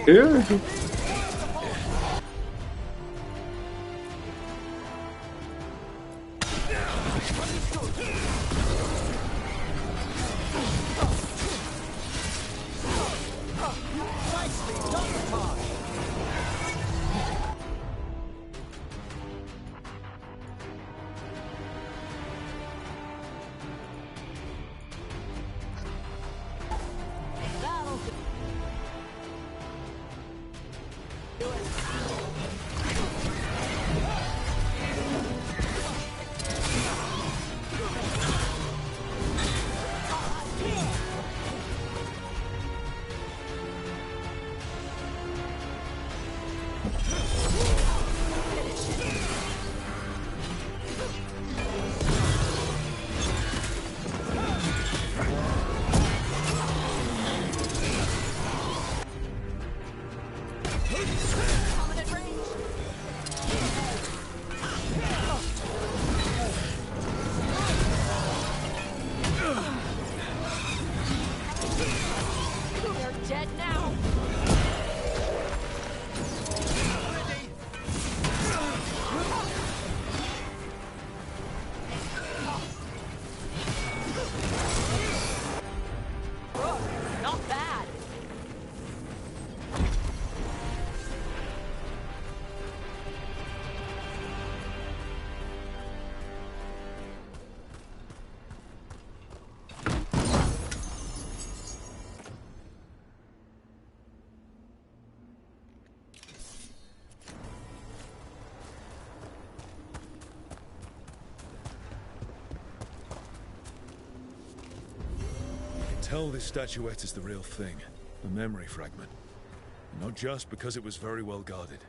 Yeah.
Tell this statuette is the real thing, a memory fragment. Not just because it was very well guarded.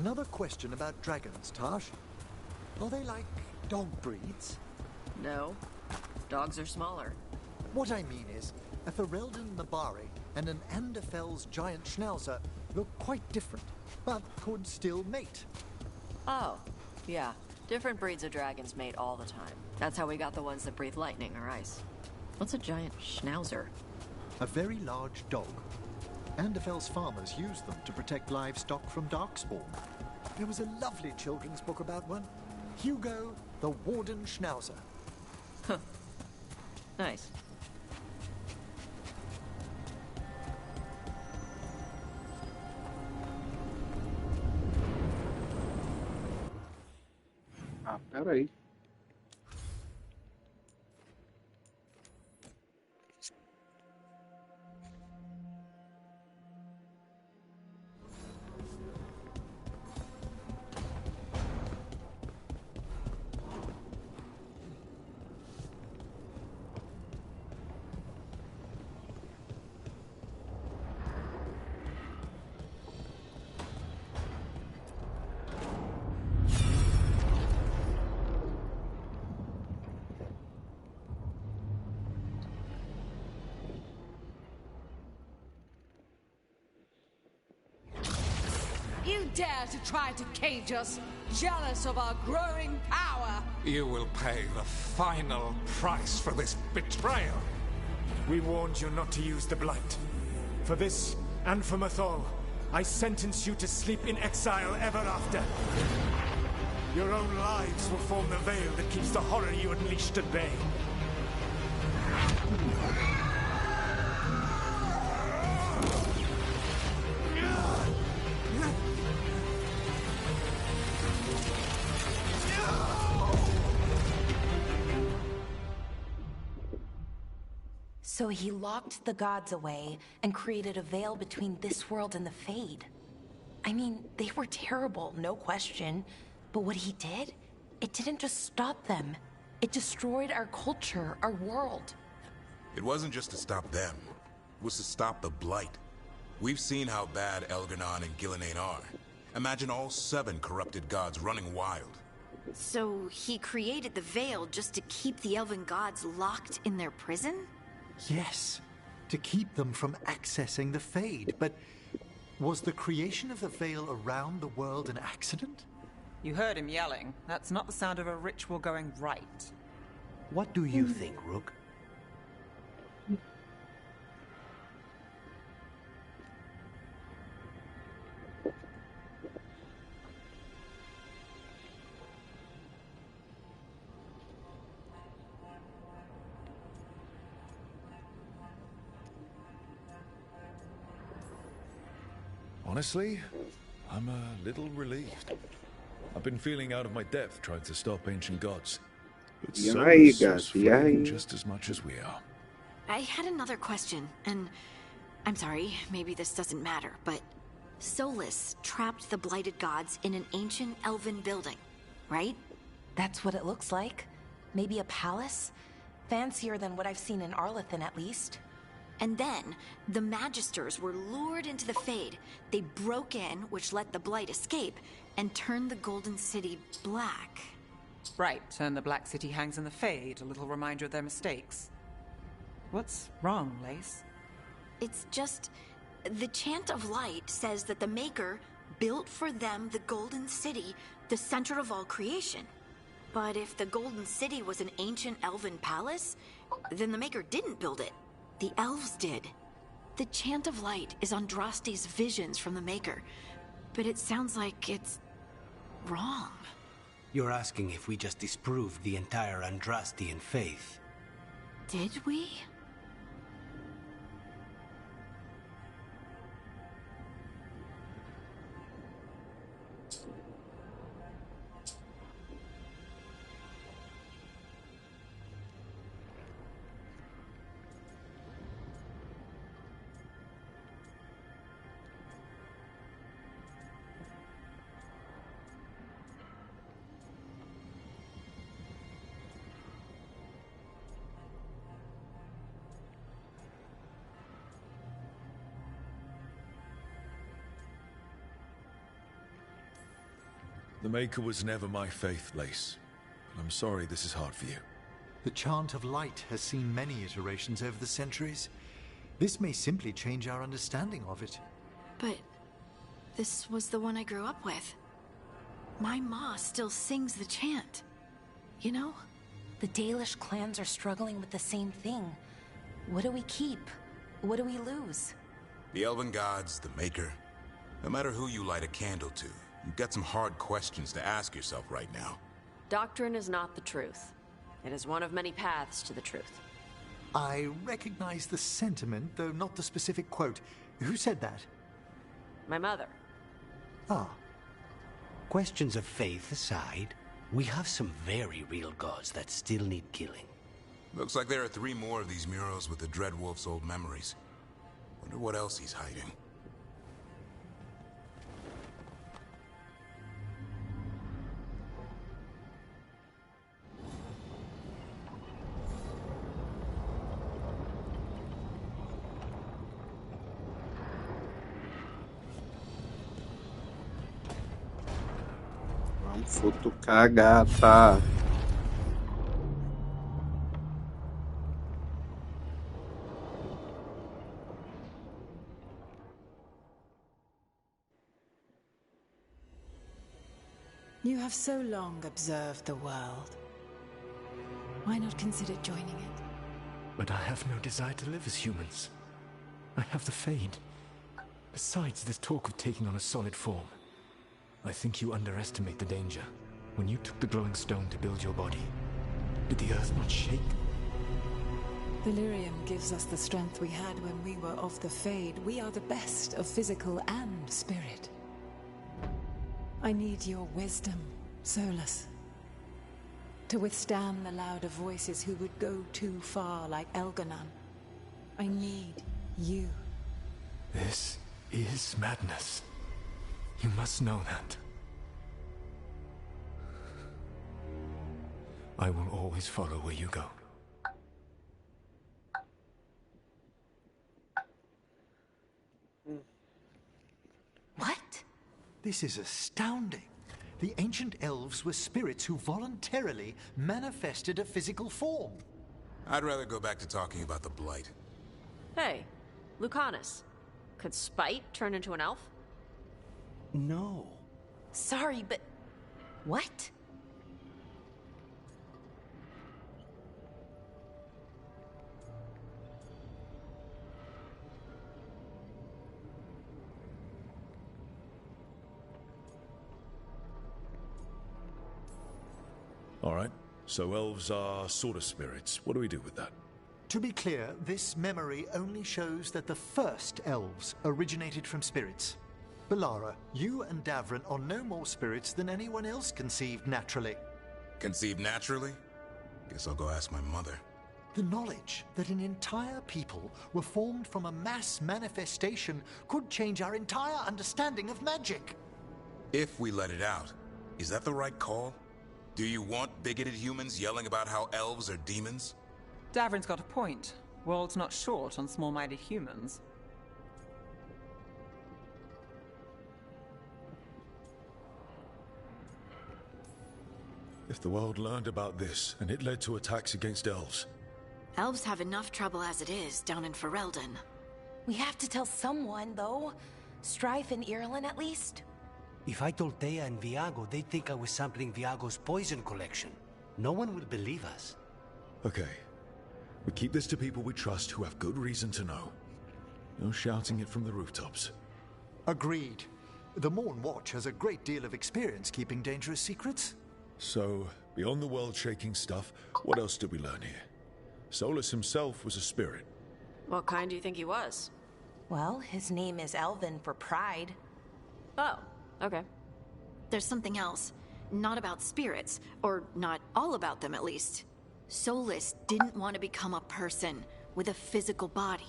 Another question about dragons, Taash. Are they like dog breeds?
No. Dogs are smaller.
What I mean is, a Ferelden Nabari and an Anderfell's giant schnauzer look quite different, but could still mate.
Oh, yeah. Different breeds of dragons mate all the time. That's how we got the ones that breathe lightning or ice. What's a giant schnauzer?
A very large dog. Anderfell's farmers used them to protect livestock from darkspawn. There was a lovely children's book about one. Hugo, the Warden Schnauzer.
Huh. Nice.
Ah, peraí.
You dare to try to cage us, jealous of our growing power!
You will pay the final price for this betrayal.
We warned you not to use the Blight. For this, and for Mathol, I sentence you to sleep in exile ever after. Your own lives will form the veil that keeps the horror you unleashed at bay.
So he locked the gods away and created a veil between this world and the Fade. I mean, they were terrible, no question. But what he did, it didn't just stop them. It destroyed our culture, our world.
It wasn't just to stop them. It was to stop the Blight. We've seen how bad Elganon and Gillenane are. Imagine all 7 corrupted gods running wild.
So he created the veil just to keep the elven gods locked in their prison?
Yes, to keep them from accessing the Fade. But was the creation of the veil around the world an accident?
You heard him yelling. That's not the sound of a ritual going right.
What do you think, Rook?
Honestly, I'm a little relieved. I've been feeling out of my depth trying to stop ancient gods. But Solus is fraying just as much as we are.
I had another question, and I'm sorry, maybe this doesn't matter, but Solus trapped the blighted gods in an ancient elven building, right?
That's what it looks like. Maybe a palace? Fancier than what I've seen in Arlethan, at least.
And then, the Magisters were lured into the Fade. They broke in, which let the Blight escape, and turned the Golden City black.
Right, and the Black City hangs in the Fade, a little reminder of their mistakes. What's wrong, Lace?
It's just... the Chant of Light says that the Maker built for them the Golden City, the center of all creation. But if the Golden City was an ancient elven palace, then the Maker didn't build it. The elves did. The Chant of Light is Andraste's visions from the Maker, but it sounds like it's wrong.
You're asking if we just disproved the entire Andrastian faith.
Did we?
The Maker was never my faith, Lace. But I'm sorry this is hard for you.
The Chant of Light has seen many iterations over the centuries. This may simply change our understanding of it.
But this was the one I grew up with. My ma still sings the chant. You know?
The Dalish clans are struggling with the same thing. What do we keep? What do we lose?
The Elven Gods, the Maker. No matter who you light a candle to, you've got some hard questions to ask yourself right now.
Doctrine is not the truth. It is one of many paths to the truth.
I recognize the sentiment, though not the specific quote. Who said that?
My mother.
Ah.
Questions of faith aside, we have some very real gods that still need killing.
Looks like there are 3 more of these murals with the Dreadwolf's old memories. Wonder what else he's hiding.
Vamos futucar a gata.
You have so long observed the world. Why not consider joining it?
But I have no desire to live as humans. I have the Fade. Besides this talk of taking on a solid form, I think you underestimate the danger. When you took the glowing stone to build your body, did the earth not shake?
Valyrium gives us the strength we had when we were of the Fade. We are the best of physical and spirit. I need your wisdom, Solus. To withstand the louder voices who would go too far like Elganon. I need you.
This is madness. You must know that. I will always follow where you go.
What?
This is astounding. The ancient elves were spirits who voluntarily manifested a physical form.
I'd rather go back to talking about the Blight.
Hey, Lucanus. Could Spite turn into an elf?
No.
Sorry, but... What?
All right. So elves are sort of spirits. What do we do with that?
To be clear, this memory only shows that the first elves originated from spirits. Balara, you and Davrin are no more spirits than anyone else conceived naturally.
Conceived naturally? Guess I'll go ask my mother.
The knowledge that an entire people were formed from a mass manifestation could change our entire understanding of magic.
If we let it out, is that the right call? Do you want bigoted humans yelling about how elves are demons?
Davrin's got a point. World's not short on small-minded humans.
If the world learned about this, and it led to attacks against elves.
Elves have enough trouble as it is down in Ferelden.
We have to tell someone, though. Strife and Irulan, at least.
If I told Thea and Viago, they'd think I was sampling Viago's poison collection. No one will believe us.
Okay. We keep this to people we trust who have good reason to know. No shouting it from the rooftops.
Agreed. The Morn Watch has a great deal of experience keeping dangerous secrets.
So, beyond the world-shaking stuff, what else did we learn here? Solus himself was a spirit.
What kind do you think he was?
Well, his name is Elven for pride.
Oh, okay.
There's something else. Not about spirits, or not all about them at least. Solus didn't want to become a person with a physical body.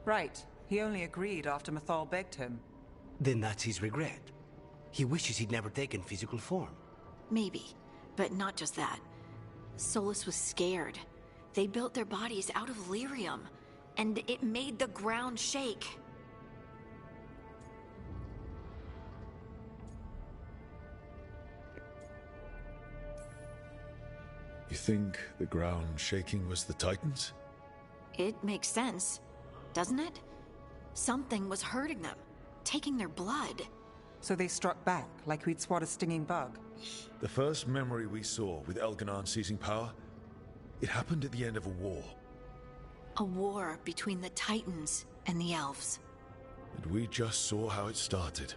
Right. He only agreed after Mathal begged him.
Then that's his regret. He wishes he'd never taken physical form.
Maybe, but not just that. Solus was scared. They built their bodies out of lyrium, and it made the ground shake.
You think the ground shaking was the Titans?
It makes sense, doesn't it? Something was hurting them, taking their blood.
So they struck back, like we'd swat a stinging bug.
The first memory we saw with Elganon seizing power, it happened at the end of a war.
A war between the Titans and the elves.
And we just saw how it started.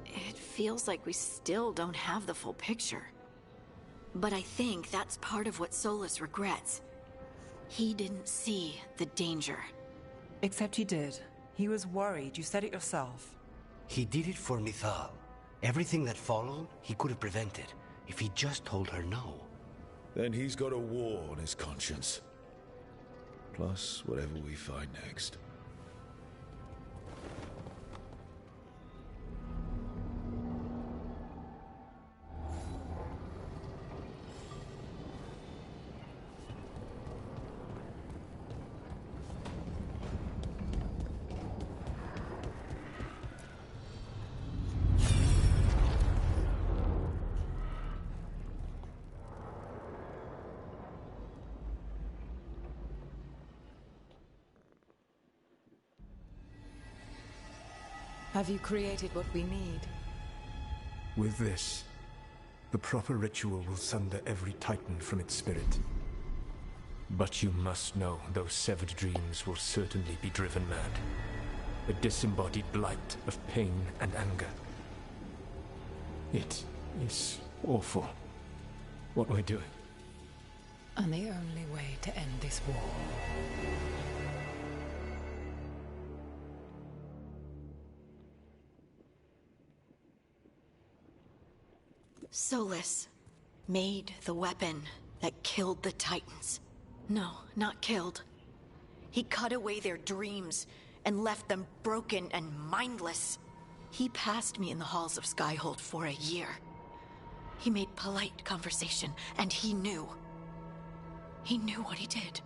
It feels like we still don't have the full picture. But I think that's part of what Solus regrets. He didn't see the danger.
Except he did. He was worried. You said it yourself.
He did it for Mythal. Everything that followed, he could have prevented, if he just told her no.
Then he's got a war on his conscience. Plus, whatever we find next.
Have you created what we need?
With this, the proper ritual will sunder every Titan from its spirit. But you must know those severed dreams will certainly be driven mad. A disembodied blight of pain and anger. It is awful what we're doing.
And the only way to end this war.
Solus made the weapon that killed the Titans. No, not killed. He cut away their dreams and left them broken and mindless. He passed me in the halls of Skyhold for a year. He made polite conversation, and he knew. He knew what he did.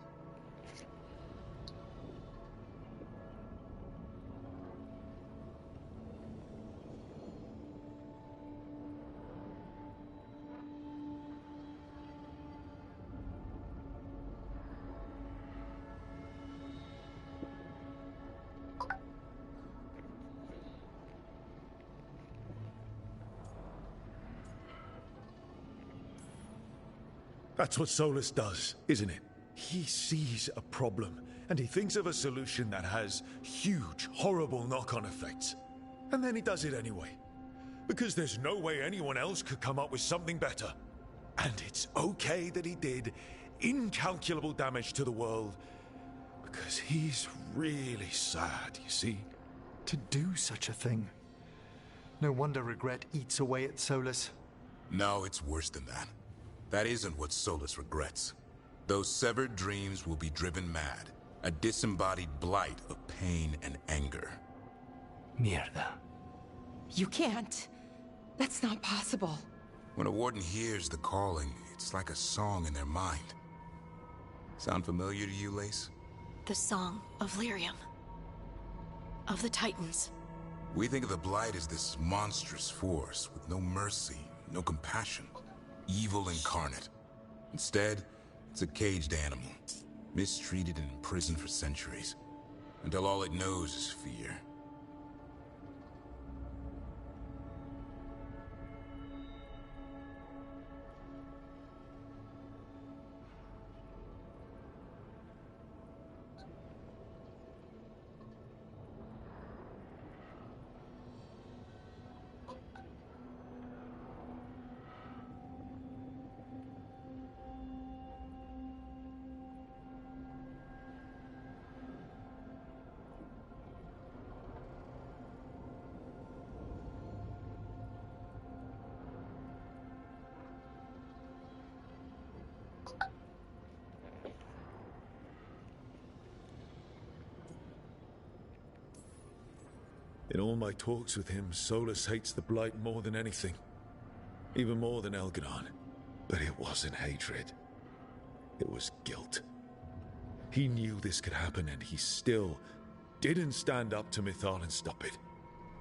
That's what Solus does, isn't it? He sees a problem, and he thinks of a solution that has huge, horrible knock-on effects. And then he does it anyway. Because there's no way anyone else could come up with something better. And it's okay that he did incalculable damage to the world. Because he's really sad, you see?
To do such a thing. No wonder regret eats away at Solus.
No, it's worse than that. That isn't what Solus regrets. Those severed dreams will be driven mad. A disembodied blight of pain and anger.
Mierda.
You can't. That's not possible.
When a warden hears the calling, it's like a song in their mind. Sound familiar to you, Lace?
The song of Lyrium. Of the Titans.
We think of the Blight as this monstrous force with no mercy, no compassion. Evil incarnate. Instead, it's a caged animal, mistreated and imprisoned for centuries, until all it knows is fear.
In all my talks with him, Solus hates the Blight more than anything. Even more than Elganon. But it wasn't hatred. It was guilt. He knew this could happen, and he still didn't stand up to Mythal and stop it.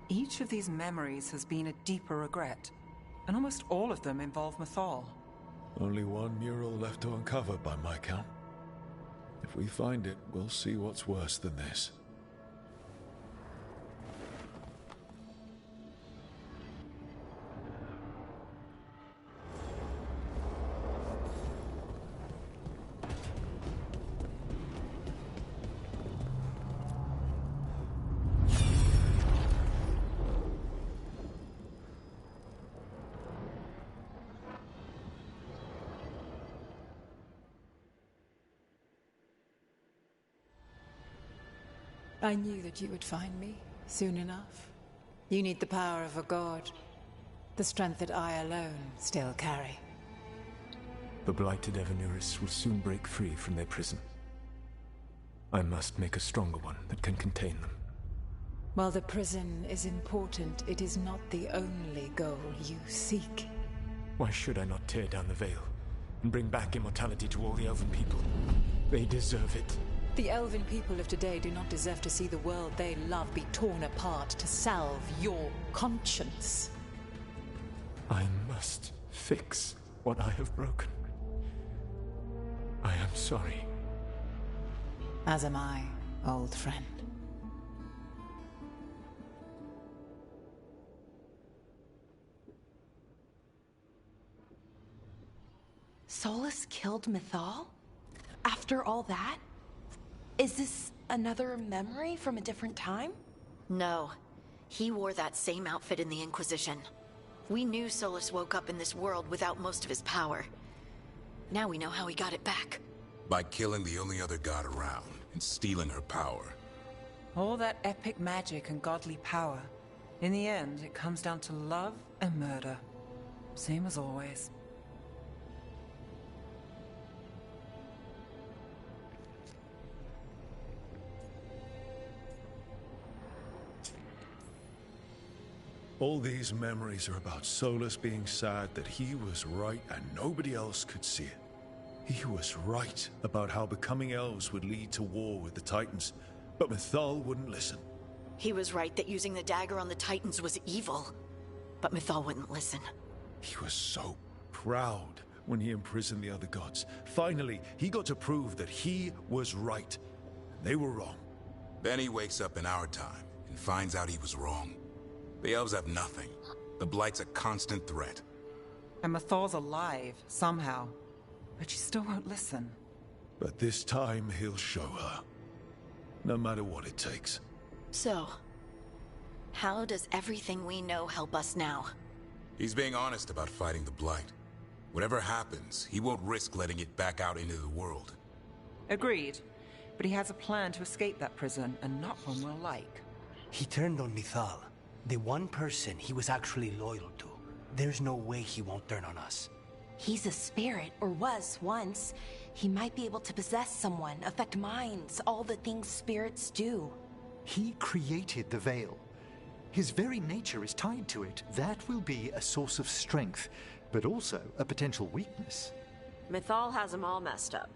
Each of these memories has been a deeper regret, and almost all of them involve Mythal.
Only one mural left to uncover by my count. If we find it, we'll see what's worse than this.
I knew that you would find me soon enough. You need the power of a god, the strength that I alone still carry.
The blighted Evanuris will soon break free from their prison. I must make a stronger one that can contain them.
While the prison is important, it is not the only goal you seek.
Why should I not tear down the veil and bring back immortality to all the Elven people? They deserve it.
The Elven people of today do not deserve to see the world they love be torn apart to salve your conscience.
I must fix what I have broken. I am sorry.
As am I, old friend.
Solus killed Mythal? After all that? Is this another memory from a different time?
No. He wore that same outfit in the Inquisition. We knew Solus woke up in this world without most of his power. Now we know how he got it back.
By killing the only other god around and stealing her power.
All that epic magic and godly power. In the end, it comes down to love and murder. Same as always.
All these memories are about Solus being sad that he was right and nobody else could see it. He was right about how becoming elves would lead to war with the Titans, but Mythal wouldn't listen.
He was right that using the dagger on the Titans was evil, but Mythal wouldn't listen.
He was so proud when he imprisoned the other gods. Finally, he got to prove that he was right. They were wrong.
Then he wakes up in our time and finds out he was wrong. The elves have nothing. The Blight's a constant threat.
And Mythal's alive, somehow. But she still won't listen.
But this time he'll show her. No matter what it takes.
So, how does everything we know help us now?
He's being honest about fighting the Blight. Whatever happens, he won't risk letting it back out into the world.
Agreed. But he has a plan to escape that prison, and not one we'll like.
He turned on Mythal. The one person he was actually loyal to. There's no way he won't turn on us.
He's a spirit, or was once. He might be able to possess someone, affect minds, all the things spirits do.
He created the Veil. His very nature is tied to it. That will be a source of strength, but also a potential weakness.
Mythal has him all messed up.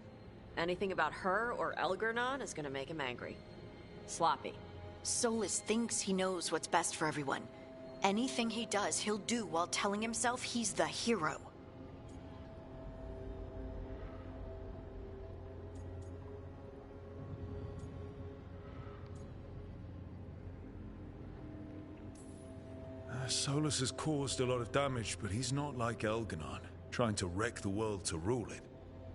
Anything about her or Elgernon is gonna make him angry. Sloppy.
Solus thinks he knows what's best for everyone. Anything he does, he'll do while telling himself he's the hero.
Solus has caused a lot of damage, but he's not like Elgernon, trying to wreck the world to rule it.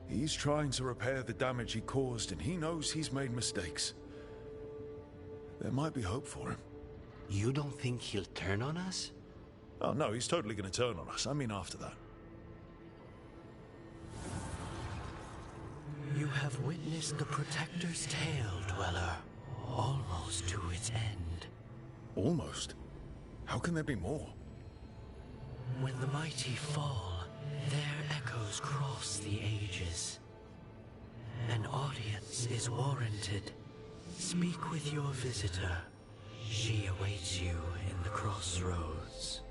He's trying to repair the damage he caused, and he knows he's made mistakes. There might be hope for him.
You don't think he'll turn on us?
Oh no, he's totally gonna turn on us. I mean after that.
You have witnessed the Protector's tale, Dweller. Almost to its end.
Almost? How can there be more?
When the mighty fall, their echoes cross the ages. An audience is warranted. Speak with your visitor. She awaits you in the crossroads.